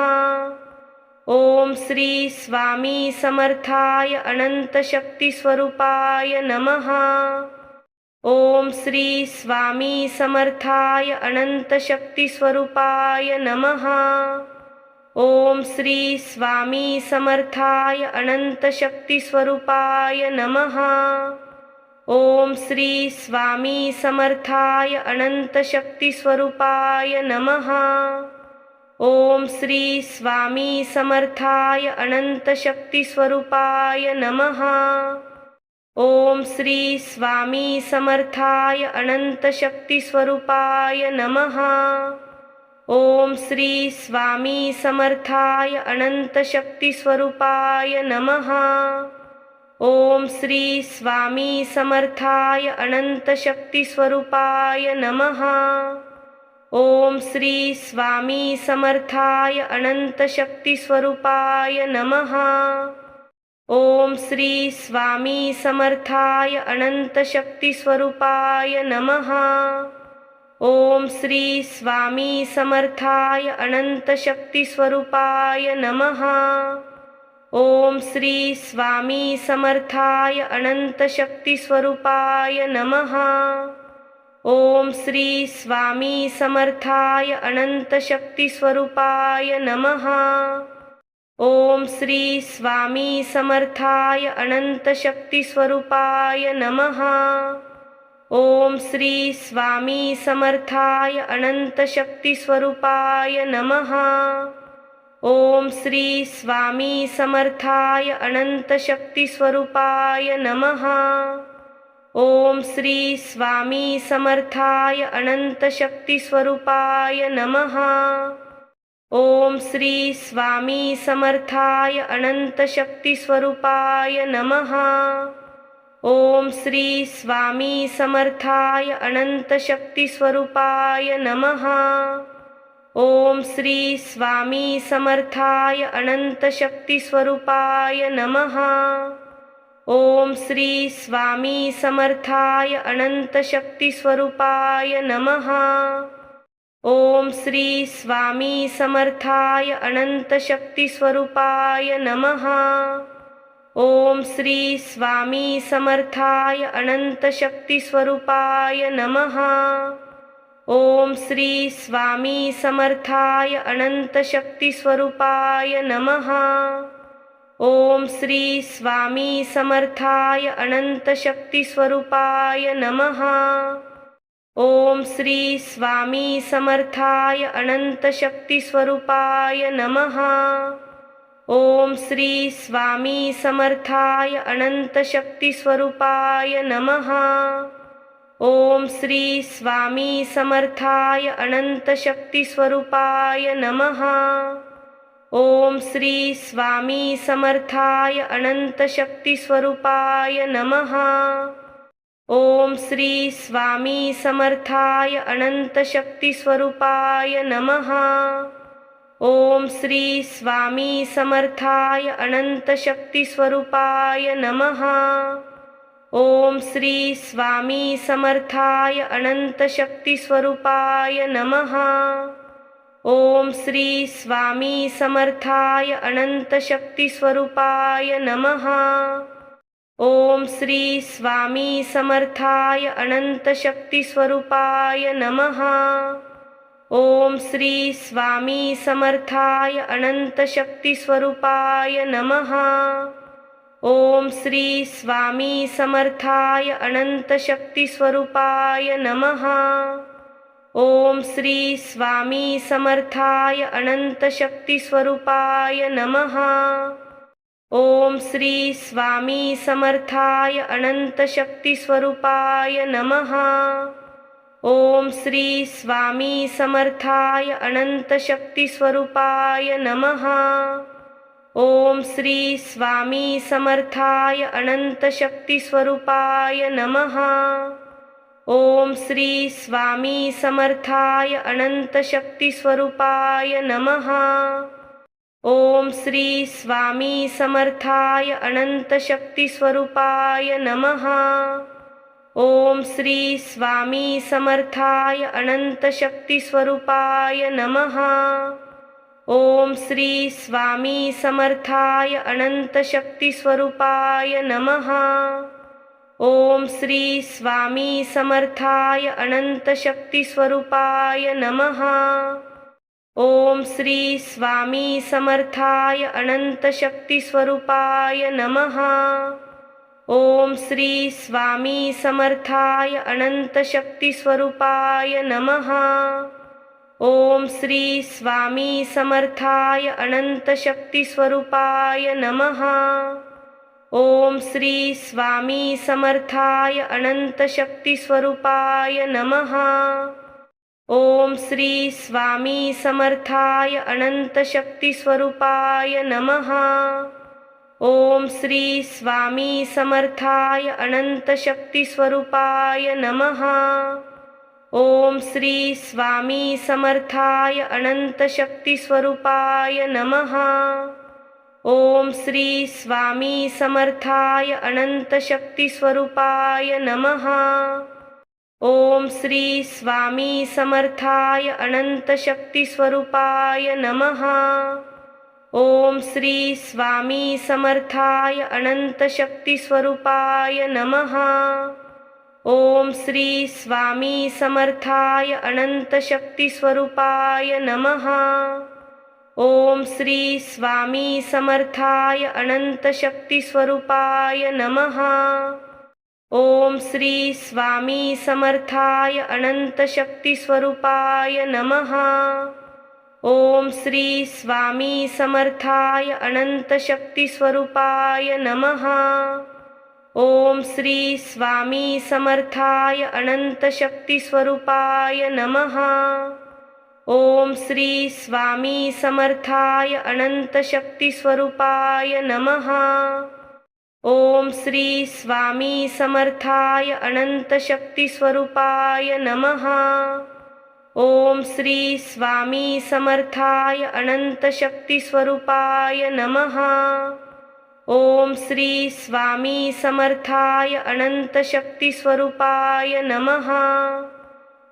ओम श्री स्वामी समर्थाय अनंत शक्ती स्वरूपाय नमः। ओम श्री स्वामी समर्थाय अनंत शक्ती स्वरूपाय नमः। ओम श्री स्वामी समर्थाय अनंत शक्ती स्वरूपाय नमः। ओम श्री स्वामी समर्थाय अनंत शक्ती स्वरूपाय नमः। ओम श्री स्वामी समर्थाय अनंत शक्ती स्वरूपाय नमः। ओम श्री स्वामी समर्थाय अनंत शक्ती स्वरूपाय नमः। ओम श्री स्वामी समर्थाय अनंत शक्ती स्वरूपाय नमः। ओम श्री स्वामी समर्थाय अनंत शक्ती स्वरूपाय नमः। ओम श्री स्वामी समर्थाय अनंत शक्ती स्वरूपाय नमः। ओम श्री स्वामी समर्थाय अनंत शक्ती स्वरूपाय नमः। ओम श्री स्वामी समर्थाय अनंत शक्ती स्वरूपाय नमः। ओम श्री स्वामी समर्थाय अनंत शक्ती स्वरूपाय नमः। ओम श्री स्वामी समर्थाय अनंत शक्ती स्वरूपाय नमः। ओम श्री स्वामी समर्थाय अनंत शक्ती स्वरूपाय नमः। ओम श्री स्वामी समर्थाय अनंत शक्ती स्वरूपाय नमः। ओम श्री स्वामी समर्थाय अनंत शक्ती स्वरूपाय नमः। ओम श्री स्वामी समर्थाय अनंत शक्ती स्वरूपाय नमः। ओम श्री स्वामी समर्थाय अनंत शक्ती स्वरूपाय नमः। ओम श्री स्वामी समर्थाय अनंत शक्ती स्वरूपाय नमः। ओम श्री स्वामी समर्थाय अनंत शक्ती स्वरूपाय नमः। ओम श्री स्वामी समर्थाय अनंत शक्ती स्वरूपाय नमः। ओम श्री स्वामी समर्थाय अनंत शक्ती स्वरूपाय नमः। ओम श्री स्वामी समर्थाय अनंत शक्ती स्वरूपाय नमः। ओम श्री स्वामी समर्थाय अनंत शक्ती स्वरूपाय नमः। ओम श्री स्वामी समर्थाय अनंत शक्ती स्वरूपाय नमः। ओम श्री स्वामी समर्थाय अनंत शक्ती स्वरूपाय नमः। ओम श्री स्वामी समर्थाय अनंत शक्ती स्वरूपाय नमः। ओम श्री स्वामी समर्थाय अनंत शक्ती स्वरूपाय नमः। ओम श्री स्वामी समर्थाय अनंत शक्ती स्वरूपाय नमः। ओम श्री स्वामी समर्थाय अनंत शक्ती स्वरूपाय नमः। ओम श्री स्वामी समर्थाय अनंत शक्ती स्वरूपाय नमः। ओम श्री स्वामी समर्थाय अनंत शक्ती स्वरूपाय नमः। ओम श्री स्वामी समर्थाय अनंत शक्ती स्वरूपाय नमः। ओम श्री स्वामी समर्थाय अनंत शक्ती स्वरूपाय नमः। ओम श्री स्वामी समर्थाय अनंत शक्ती स्वरूपाय नमः। ओम श्री स्वामी समर्थाय अनंत शक्ती स्वरूपाय नमः। ओम श्री स्वामी समर्थाय अनंत शक्ती स्वरूपाय नमः। ओम श्री स्वामी समर्थाय अनंत शक्ती स्वरूपाय नमः। ओम श्री स्वामी समर्थाय अनंत शक्ती स्वरूपाय नमः। ओम श्री स्वामी समर्थाय अनंत शक्ती स्वरूपाय नमः। ओम श्री स्वामी समर्थाय अनंत शक्ती स्वरूपाय नमः। ओम श्री स्वामी समर्थाय अनंत शक्ती स्वरूपाय नमः। ओम श्री स्वामी समर्थाय अनंत शक्ती स्वरूपाय नमः। ओम श्री स्वामी समर्थाय अनंत शक्ती स्वरूपाय नमः। ओम श्री स्वामी समर्थाय अनंत शक्ती स्वरूपाय नमः। ओम श्री स्वामी समर्थाय अनंत शक्ती स्वरूपाय नमः। ओम श्री स्वामी समर्थाय अनंत शक्ती स्वरूपाय नमः। ओम श्री स्वामी समर्थाय अनंत शक्ती स्वरूपाय नमः। ओम श्री स्वामी समर्थाय अनंत शक्ती स्वरूपाय नमः। ओम श्री स्वामी समर्थाय अनंत शक्ती स्वरूपाय नमः। ओम श्री स्वामी समर्थाय अनंत शक्ती स्वरूपाय नमः। ओम श्री स्वामी समर्थाय अनंत शक्ती स्वरूपाय नमः। ओम श्री स्वामी समर्थाय अनंत शक्ती स्वरूपाय नमः। ओम श्री स्वामी समर्थाय अनंत शक्ती स्वरूपाय नमः। ओम श्री स्वामी समर्थाय अनंत शक्ती स्वरूपाय नमः। ओम श्री स्वामी समर्थाय अनंत शक्ती स्वरूपाय नमः। ओम श्री स्वामी समर्थाय अनंत शक्ती स्वरूपाय नमः। ओम श्री स्वामी समर्थाय अनंत शक्ती स्वरूपाय नमः। ओम श्री स्वामी समर्थाय अनंत शक्ती स्वरूपाय नमः। ओम श्री स्वामी समर्थाय अनंत शक्ती स्वरूपाय नमः। ओम श्री स्वामी समर्थाय अनंत शक्ती स्वरूपाय नमः। ओम श्री स्वामी समर्थाय अनंत शक्ती स्वरूपाय नमः। ओम श्री स्वामी समर्थाय अनंत शक्ती स्वरूपाय नमः। ओम श्री स्वामी समर्थाय अनंत शक्ती स्वरूपाय नमः।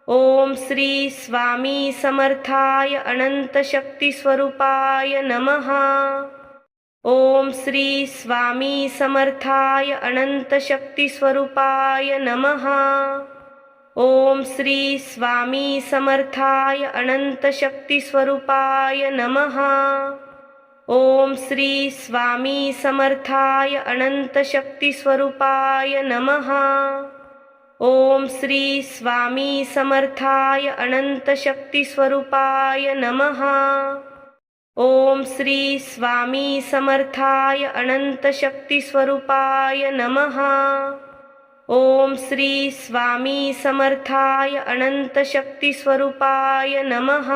ओम श्री स्वामी समर्थाय अनंत शक्ती स्वरूपाय नमः। ओम श्री स्वामी समर्थाय अनंत शक्ती स्वरूपाय नमः। ओम श्री स्वामी समर्थाय अनंत शक्ती स्वरूपाय नमः। ओम श्री स्वामी समर्थाय अनंत शक्ती स्वरूपाय नमः। ओम श्री स्वामी समर्थाय अनंत शक्ती स्वरूपाय नमः। ओम श्री स्वामी समर्थाय अनंत शक्ती स्वरूपाय नमः। ओम श्री स्वामी समर्थाय अनंत शक्ती स्वरूपाय नमः।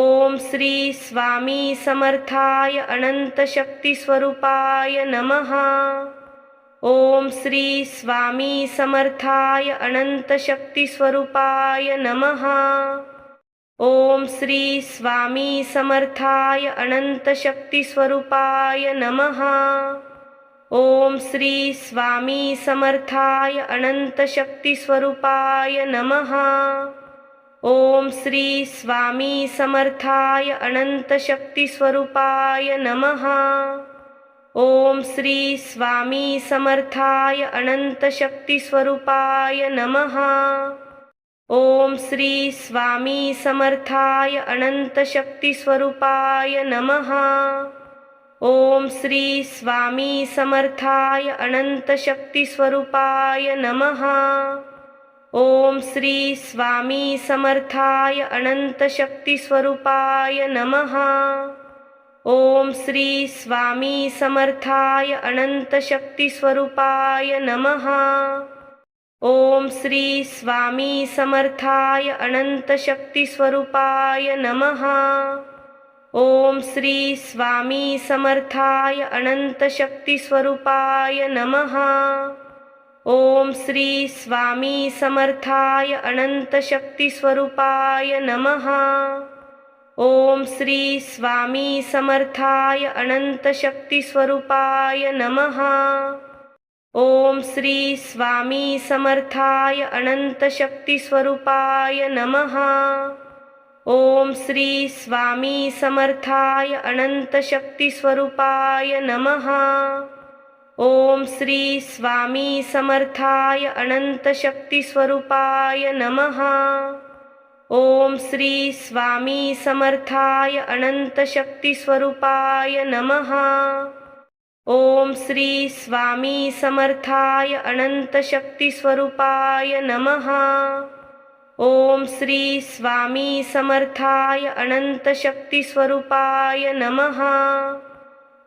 ओम श्री स्वामी समर्थाय अनंत शक्ती स्वरूपाय नमः। ओम श्री स्वामी समर्थाय अनंत शक्ती स्वरूपाय नमः। ओम श्री स्वामी समर्थाय अनंत शक्ती स्वरूपाय नमः। ओम श्री स्वामी समर्थाय अनंत शक्ती स्वरूपाय नमः। ओम श्री स्वामी समर्थाय अनंत शक्ती स्वरूपाय नमः। ओम श्री स्वामी समर्थाय अनंत शक्ती स्वरूपाय नमः। ओम श्री स्वामी समर्थाय अनंत शक्ती स्वरूपाय नमः। ओम श्री स्वामी समर्थाय अनंत शक्ती स्वरूपाय नमः। ओम श्री स्वामी समर्थाय अनंत शक्ती स्वरूपाय नमः। ओम श्री स्वामी समर्थाय अनंत शक्ती स्वरूपाय नमः। ओम श्री स्वामी समर्थाय अनंत शक्ती स्वरूपाय नमः। ओम श्री स्वामी समर्थाय अनंत शक्ती स्वरूपाय नमः। ओम श्री स्वामी समर्थाय अनंत शक्ती स्वरूपाय नमः। ओम श्री स्वामी समर्थाय अनंत शक्ती स्वरूपाय नमः। ओम श्री स्वामी समर्थाय अनंत शक्ती स्वरूपाय नमः। ओम श्री स्वामी समर्थाय अनंत शक्ती स्वरूपाय नमः। ओम श्री स्वामी समर्थाय अनंत शक्ती स्वरूपाय नमः। ओम श्री स्वामी समर्थाय अनंत शक्ती स्वरूपाय नमः। ओम श्री स्वामी समर्थाय अनंत शक्ती स्वरूपाय नमः। ओम श्री स्वामी समर्थाय अनंत शक्ती स्वरूपाय नमः।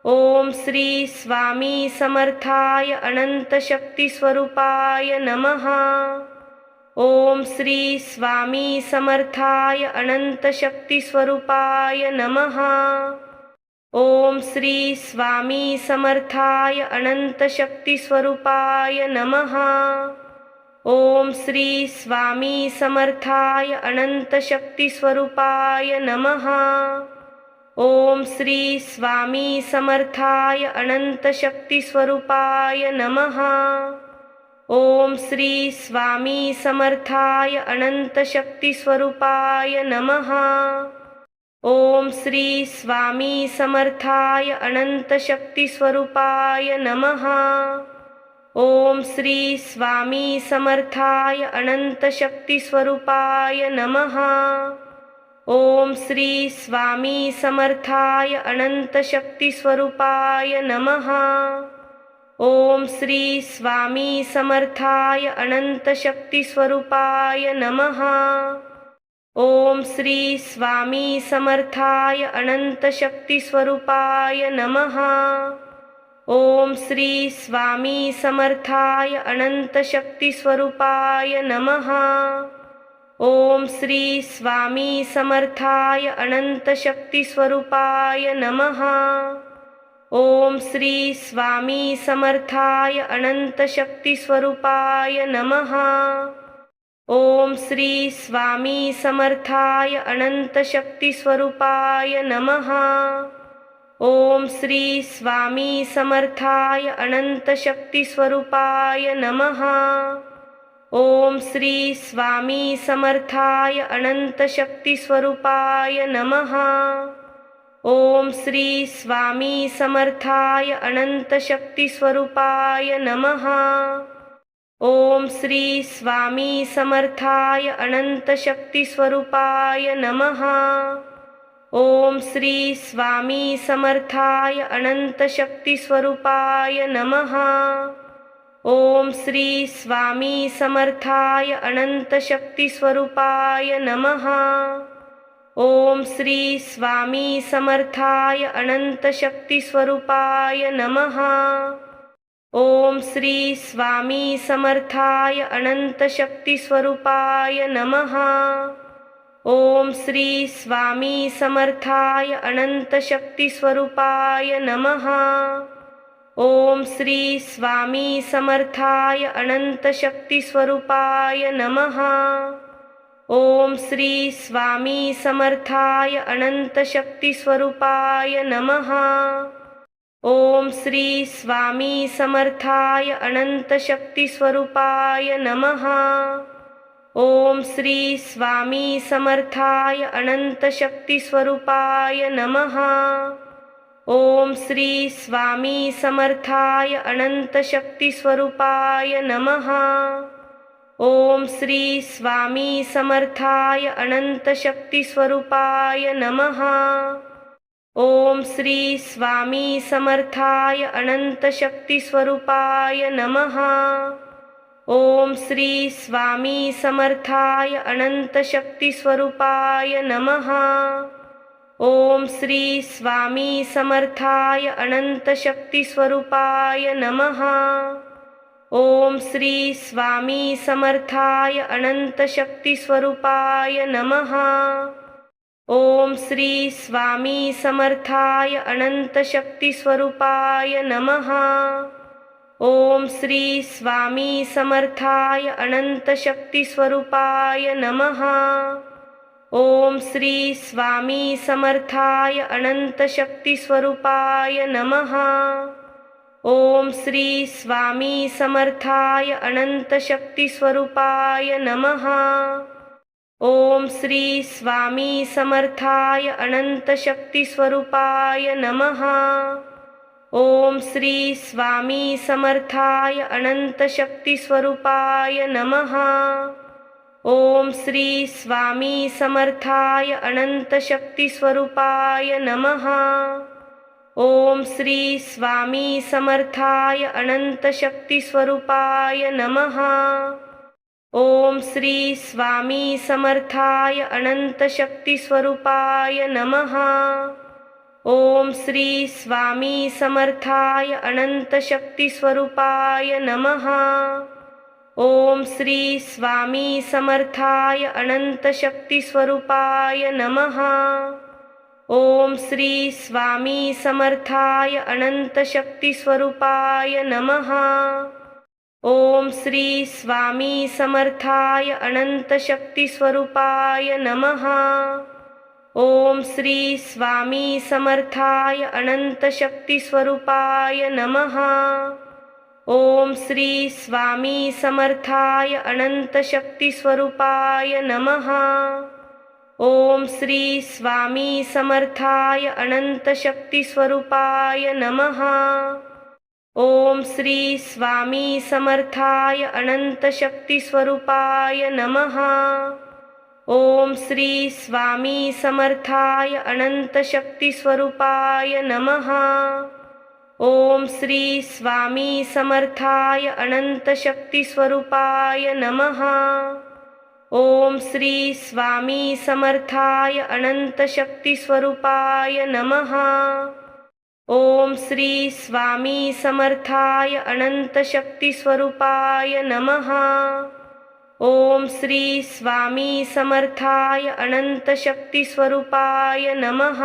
ओम श्री स्वामी समर्थाय अनंत शक्ती स्वरूपाय नमः। ओम श्री स्वामी समर्थाय अनंत शक्ती स्वरूपाय नमः। ओम श्री स्वामी समर्थाय अनंत शक्ती स्वरूपाय नमः। ओम श्री स्वामी समर्थाय अनंत शक्ती स्वरूपाय नमः। ओम श्री स्वामी समर्थाय अनंत शक्ती स्वरूपाय नमः। ओम श्री स्वामी समर्थाय अनंत शक्ती स्वरूपाय नमः। ओम श्री स्वामी समर्थाय अनंत शक्ती स्वरूपाय नमः। ओम श्री स्वामी समर्थाय अनंत शक्ती स्वरूपाय नमः। ओम श्री स्वामी समर्थाय अनंत शक्ती स्वरूपाय नमः। ओम श्री स्वामी समर्थाय अनंत शक्ती स्वरूपाय नमः। ओम श्री स्वामी समर्थाय अनंत शक्ती स्वरूपाय नमः। ओम श्री स्वामी समर्थाय अनंत शक्ती स्वरूपाय नमः। ओम श्री स्वामी समर्थाय अनंत शक्ती स्वरूपाय नमः। ओम श्री स्वामी समर्थाय अनंत शक्ती स्वरूपाय नमः। ओम श्री स्वामी समर्थाय अनंत शक्ती स्वरूपाय नमः। ओम श्री स्वामी समर्थाय अनंत शक्ती स्वरूपाय नमः। ओम श्री स्वामी समर्थाय अनंत शक्ती स्वरूपाय नमः। ओम श्री स्वामी समर्थाय अनंत शक्ती स्वरूपाय नमः। ओम श्री स्वामी समर्थाय अनंत शक्ती स्वरूपाय नमः। ओम श्री स्वामी समर्थाय अनंत शक्ती स्वरूपाय नमः। ओम श्री स्वामी समर्थाय अनंत शक्ती स्वरूपाय नमः। ओम श्री स्वामी समर्थाय अनंत शक्ती स्वरूपाय नमः। ओम श्री स्वामी समर्थाय अनंत शक्ती स्वरूपाय नमः। ओम श्री स्वामी समर्थाय अनंत शक्ती स्वरूपाय नमः। ओम श्री स्वामी समर्थाय अनंत शक्ती स्वरूपाय नमः। ओम श्री स्वामी समर्थाय अनंत शक्ती स्वरूपाय नमः। ओम श्री स्वामी समर्थाय अनंत शक्ती स्वरूपाय नमः। ओम श्री स्वामी समर्थाय अनंत शक्ती स्वरूपाय नमः। ओम श्री स्वामी समर्थाय अनंत शक्ती स्वरूपाय नमः। ओम श्री स्वामी समर्थाय अनंत शक्ती स्वरूपाय नमः। ओम श्री स्वामी समर्थाय अनंत शक्ती स्वरूपाय नमः। ओम श्री स्वामी समर्थाय अनंत शक्ती स्वरूपाय नमः। ओम श्री स्वामी समर्थाय अनंत शक्ती स्वरूपाय नमः। ओम श्री स्वामी समर्थाय अनंत शक्ती स्वरूपाय नमः। ओम श्री स्वामी समर्थाय अनंत शक्ती स्वरूपाय नमः। ओम श्री स्वामी समर्थाय अनंत शक्ती स्वरूपाय नमः। ओम श्री स्वामी समर्थाय अनंत शक्ती स्वरूपाय नमः। ओम श्री स्वामी समर्थाय अनंत शक्ती स्वरूपाय नमः। ओम श्री स्वामी समर्थाय अनंत शक्ती स्वरूपाय नमः। ओम श्री स्वामी समर्थाय अनंत शक्ती स्वरूपाय नमः। ओम श्री स्वामी समर्थाय अनंत शक्ती स्वरूपाय नमः। ओम श्री स्वामी समर्थाय अनंत शक्ती स्वरूपाय नमः। ओम श्री स्वामी समर्थाय अनंत शक्ती स्वरूपाय नमः। ओम श्री स्वामी समर्थाय अनंत शक्ती स्वरूपाय नमः। ओम श्री स्वामी समर्थाय अनंत शक्ती स्वरूपाय नमः। ओम श्री स्वामी समर्थाय अनंत शक्ती स्वरूपाय नमः। ओम श्री स्वामी समर्थाय अनंत शक्ती स्वरूपाय नमः। ओम श्री स्वामी समर्थाय अनंत शक्ती स्वरूपाय नमः। ओम श्री स्वामी समर्थाय अनंत शक्ती स्वरूपाय नमः। ओम श्री स्वामी समर्थाय अनंत शक्ती स्वरूपाय नमः। ओम श्री स्वामी समर्थाय अनंत शक्ती स्वरूपाय नमः। ओम श्री स्वामी समर्थाय अनंत शक्ती स्वरूपाय नमः। ओम श्री स्वामी समर्थाय अनंत शक्ती स्वरूपाय नमः। ओम श्री स्वामी समर्थाय अनंत शक्ती स्वरूपाय नमः। ओम श्री स्वामी समर्थाय अनंत शक्ती स्वरूपाय नमः। ओम श्री स्वामी समर्थाय अनंत शक्ती स्वरूपाय नमः।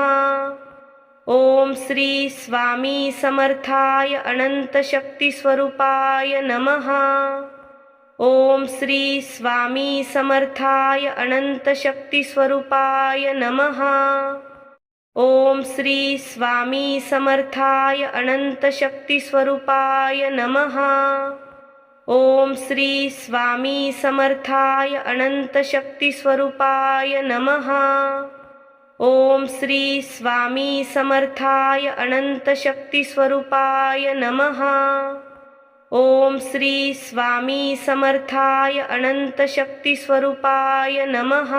ओम श्री स्वामी समर्थाय अनंत शक्ती स्वरूपाय नमः। ओम श्री स्वामी समर्थाय अनंत शक्ती स्वरूपाय नमः। ओम श्री स्वामी समर्थाय अनंत शक्ती स्वरूपाय नमः। ओम श्री स्वामी समर्थाय अनंत शक्ती स्वरूपाय नमः। ओम श्री स्वामी समर्थाय अनंत शक्ती स्वरूपाय नमः। ओम श्री स्वामी समर्थाय अनंत शक्ती स्वरूपाय नमः।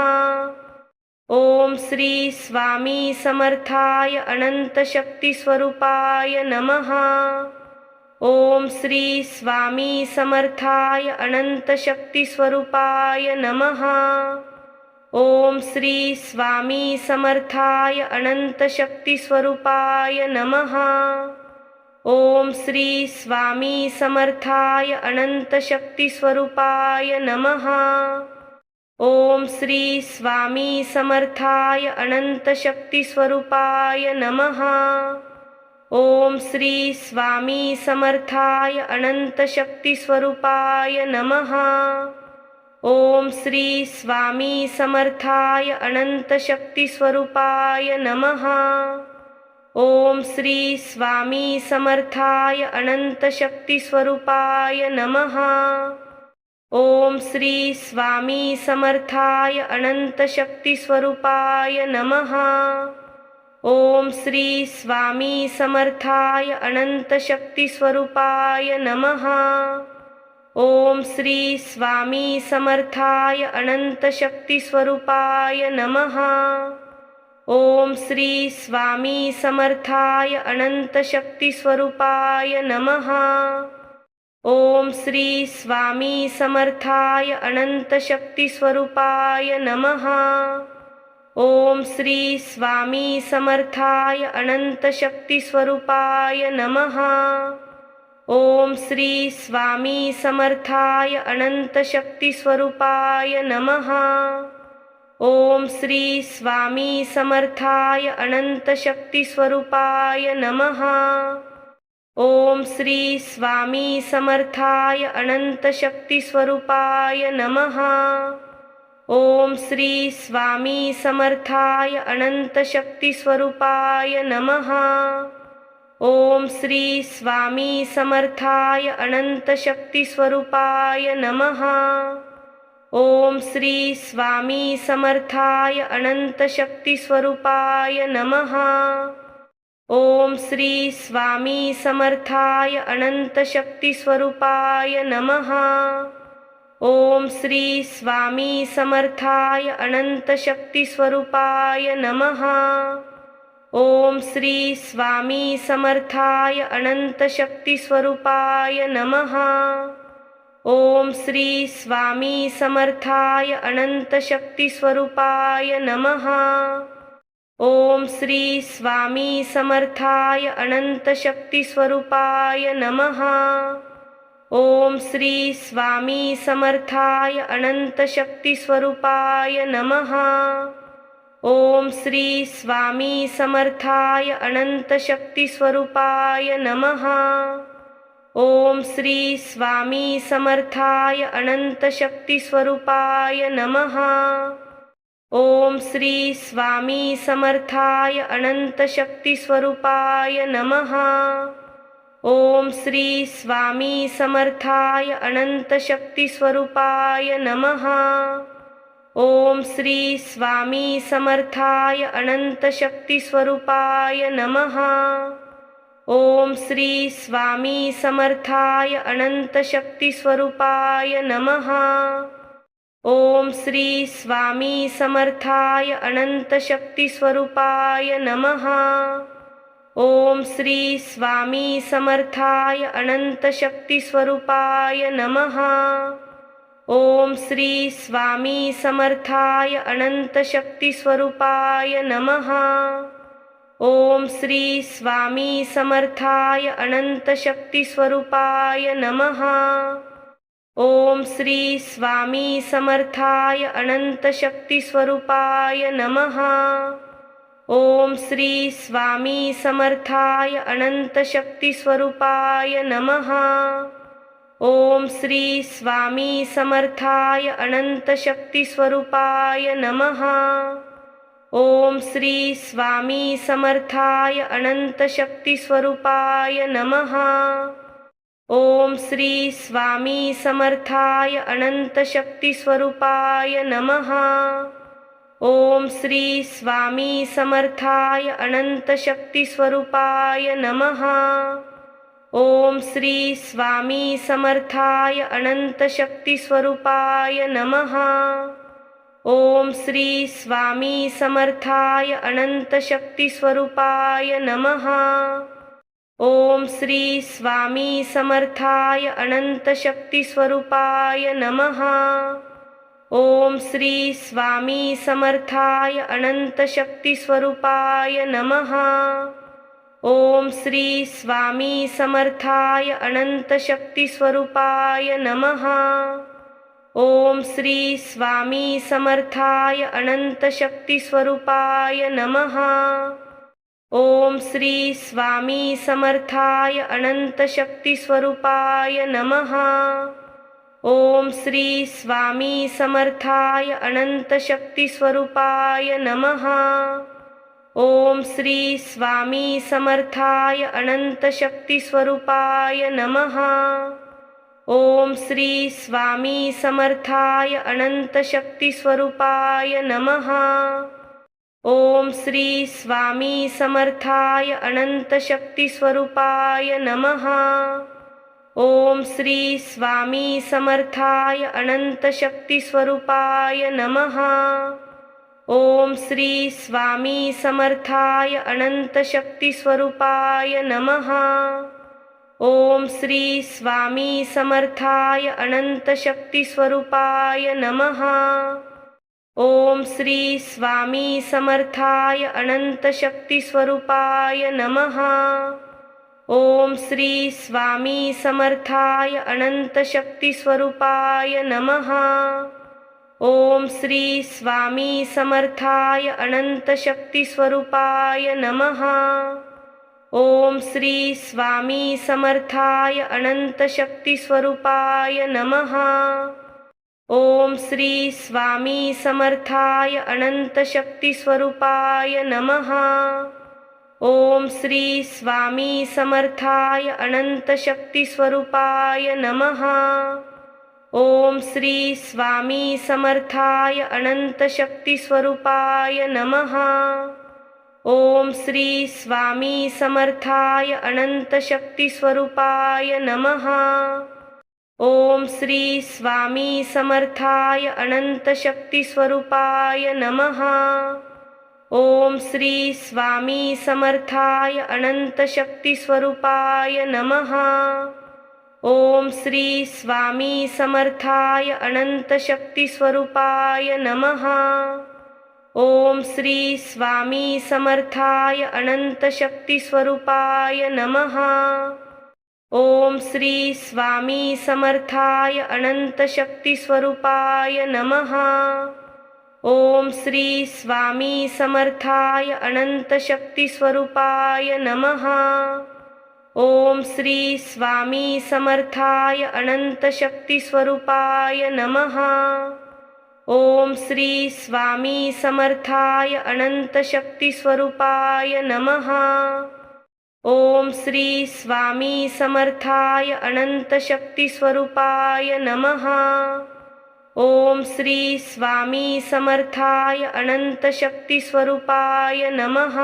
ओम श्री स्वामी समर्थाय अनंत शक्ती स्वरूपाय नमः। ओम श्री स्वामी समर्थाय अनंत शक्ती स्वरूपाय नमः। ओम श्री स्वामी समर्थाय अनंत शक्ती स्वरूपाय नमः। ओम श्री स्वामी समर्थाय अनंत शक्ती स्वरूपाय नमः। ओम श्री स्वामी समर्थाय अनंत शक्ती स्वरूपाय नमः। ओम श्री स्वामी समर्थाय अनंत शक्ती स्वरूपाय नमः। ओम श्री स्वामी समर्थाय अनंत शक्ती स्वरूपाय नमः। ओम श्री स्वामी समर्थाय अनंत शक्ती स्वरूपाय नमः। ओम श्री स्वामी समर्थाय अनंत शक्ती स्वरूपाय नमः। ओम श्री स्वामी समर्थाय अनंत शक्ती स्वरूपाय नमः। ओम श्री स्वामी समर्थाय अनंत शक्ती स्वरूपाय नमः। ओम श्री स्वामी समर्थाय अनंत शक्ती स्वरूपाय नमः। ओम श्री स्वामी समर्थाय अनंत शक्ती स्वरूपाय नमः। ओम श्री स्वामी समर्थाय अनंत शक्ती स्वरूपाय नमः। ओम श्री स्वामी समर्थाय अनंत शक्ती स्वरूपाय नमः। ओम श्री स्वामी समर्थाय अनंत शक्ती स्वरूपाय नमः। ओम श्री स्वामी समर्थाय अनंत शक्ती स्वरूपाय नमः। ओम श्री स्वामी समर्थाय अनंत शक्ती स्वरूपाय नमः। ओम श्री स्वामी समर्थाय अनंत शक्ती स्वरूपाय नमः। ओम श्री स्वामी समर्थाय अनंत शक्ती स्वरूपाय नमः। ओम श्री स्वामी समर्थाय अनंत शक्ती स्वरूपाय नमः। ओम श्री स्वामी समर्थाय अनंत शक्ती स्वरूपाय नमः। ओम श्री स्वामी समर्थाय अनंत शक्ती स्वरूपाय नमः। ओम श्री स्वामी समर्थाय अनंत शक्ती स्वरूपाय नमः। ओम श्री स्वामी समर्थाय अनंत शक्ती स्वरूपाय नमः। ओम श्री स्वामी समर्थाय अनंत शक्ती स्वरूपाय नमः। ओम श्री स्वामी समर्थाय अनंत शक्ती स्वरूपाय नमः। ओम श्री स्वामी समर्थाय अनंत शक्ती स्वरूपाय नमः। ओम श्री स्वामी समर्थाय अनंत शक्ती स्वरूपाय नमः। ओम श्री स्वामी समर्थाय अनंत शक्ती स्वरूपाय नमः। ओम श्री स्वामी समर्थाय अनंत शक्ती स्वरूपाय नमः। ओम श्री स्वामी समर्थाय अनंत शक्ती स्वरूपाय नमः। ओम श्री स्वामी समर्थाय अनंत शक्ती स्वरूपाय नमः। ओम श्री स्वामी समर्थाय अनंत शक्ती स्वरूपाय नमः। ओम श्री स्वामी समर्थाय अनंत शक्ती स्वरूपाय नमः। ओम श्री स्वामी समर्थाय अनंत शक्ती स्वरूपाय नमः। ओम श्री स्वामी समर्थाय अनंत शक्ती स्वरूपाय नमः। ओम श्री स्वामी समर्थाय अनंत शक्ती स्वरूपाय नमः। ओम श्री स्वामी समर्थाय अनंत शक्ती स्वरूपाय नमः। ओम श्री स्वामी समर्थाय अनंत शक्ती स्वरूपाय नमः। ओम श्री स्वामी समर्थाय अनंत शक्ती स्वरूपाय नमः। ओम श्री स्वामी समर्थाय अनंत शक्ती स्वरूपाय नमः। ओम श्री स्वामी समर्थाय अनंत शक्ती स्वरूपाय नमः। ओम श्री स्वामी समर्थाय अनंत शक्ती स्वरूपाय नमः। ओम श्री स्वामी समर्थाय अनंत शक्ती स्वरूपाय नमः। ओम श्री स्वामी समर्थाय अनंत शक्ती स्वरूपाय नमः। ओम श्री स्वामी समर्थाय अनंत शक्ती स्वरूपाय नमः। ओम श्री स्वामी समर्थाय अनंत शक्ती स्वरूपाय नमः। ओम श्री स्वामी समर्थाय अनंत शक्ती स्वरूपाय नमः। ओम श्री स्वामी समर्थाय अनंत शक्ती स्वरूपाय नमः। ओम श्री स्वामी समर्थाय अनंत शक्ती स्वरूपाय नमः। ओम श्री स्वामी समर्थाय अनंत शक्ती स्वरूपाय नमः। ओम श्री स्वामी समर्थाय अनंत शक्ती स्वरूपाय नमः। ओम श्री स्वामी समर्थाय अनंत शक्ती स्वरूपाय नमः। ओम श्री स्वामी समर्थाय अनंत शक्ती स्वरूपाय नमः। ओम श्री स्वामी समर्थाय अनंत शक्ती स्वरूपाय नमः। ओम श्री स्वामी समर्थाय अनंत शक्ती स्वरूपाय नमः। ओम श्री स्वामी समर्थाय अनंत शक्ती स्वरूपाय नमः। ओम श्री स्वामी समर्थाय अनंत शक्ती स्वरूपाय नमः। ओम श्री स्वामी समर्थाय अनंत शक्ती स्वरूपाय नमः। ओम श्री स्वामी समर्थाय अनंत शक्ती स्वरूपाय नमः। ओम श्री स्वामी समर्थाय अनंत शक्ती स्वरूपाय नमः। ओम श्री स्वामी समर्थाय अनंत शक्ती स्वरूपाय नमः। ओम श्री स्वामी समर्थाय अनंत शक्ती स्वरूपाय नमः। ओम श्री स्वामी समर्थाय अनंत शक्ती स्वरूपाय नमः। ओम श्री स्वामी समर्थाय अनंत शक्ती स्वरूपाय नमः। ओम श्री स्वामी समर्थाय अनंत शक्ती स्वरूपाय नमः। ओम श्री स्वामी समर्थाय अनंत शक्ती स्वरूपाय नमः। ओम श्री स्वामी समर्थाय अनंत शक्ती स्वरूपाय नमः। ओम श्री स्वामी समर्थाय अनंत शक्ती स्वरूपाय नमः। ओम श्री स्वामी समर्थाय अनंत शक्ती स्वरूपाय नमः। ओम श्री स्वामी समर्थाय अनंत शक्ती स्वरूपाय नमः। ओम श्री स्वामी समर्थाय अनंत शक्ती स्वरूपाय नमः। ओम श्री स्वामी समर्थाय अनंत शक्ती स्वरूपाय नमः।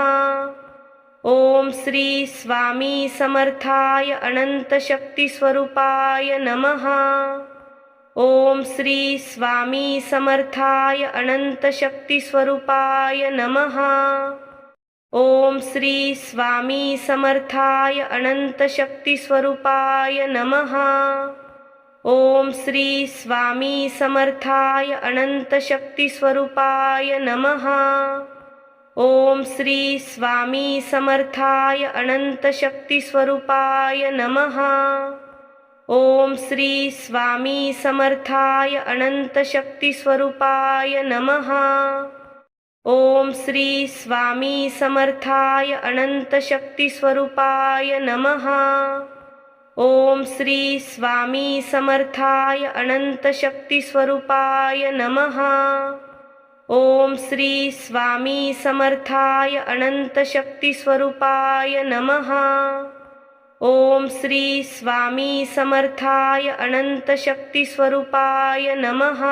ओम श्री स्वामी समर्थाय अनंत शक्ती स्वरूपाय नमः। ओम श्री स्वामी समर्थाय अनंत शक्ती स्वरूपाय नमः। ओम श्री स्वामी समर्थाय अनंत शक्ती स्वरूपाय नमः। ओम श्री स्वामी समर्थाय अनंत शक्ती स्वरूपाय नमः। ओम श्री स्वामी समर्थाय अनंत शक्ती स्वरूपाय नमः। ओम श्री स्वामी समर्थाय अनंत शक्ती स्वरूपाय नमः। ओम श्री स्वामी समर्थाय अनंत शक्ती स्वरूपाय नमः। ओम श्री स्वामी समर्थाय अनंत शक्ती स्वरूपाय नमः। ओम श्री स्वामी समर्थाय अनंत शक्ती स्वरूपाय नमः। ओम श्री स्वामी समर्थाय अनंत शक्ती स्वरूपाय नमः।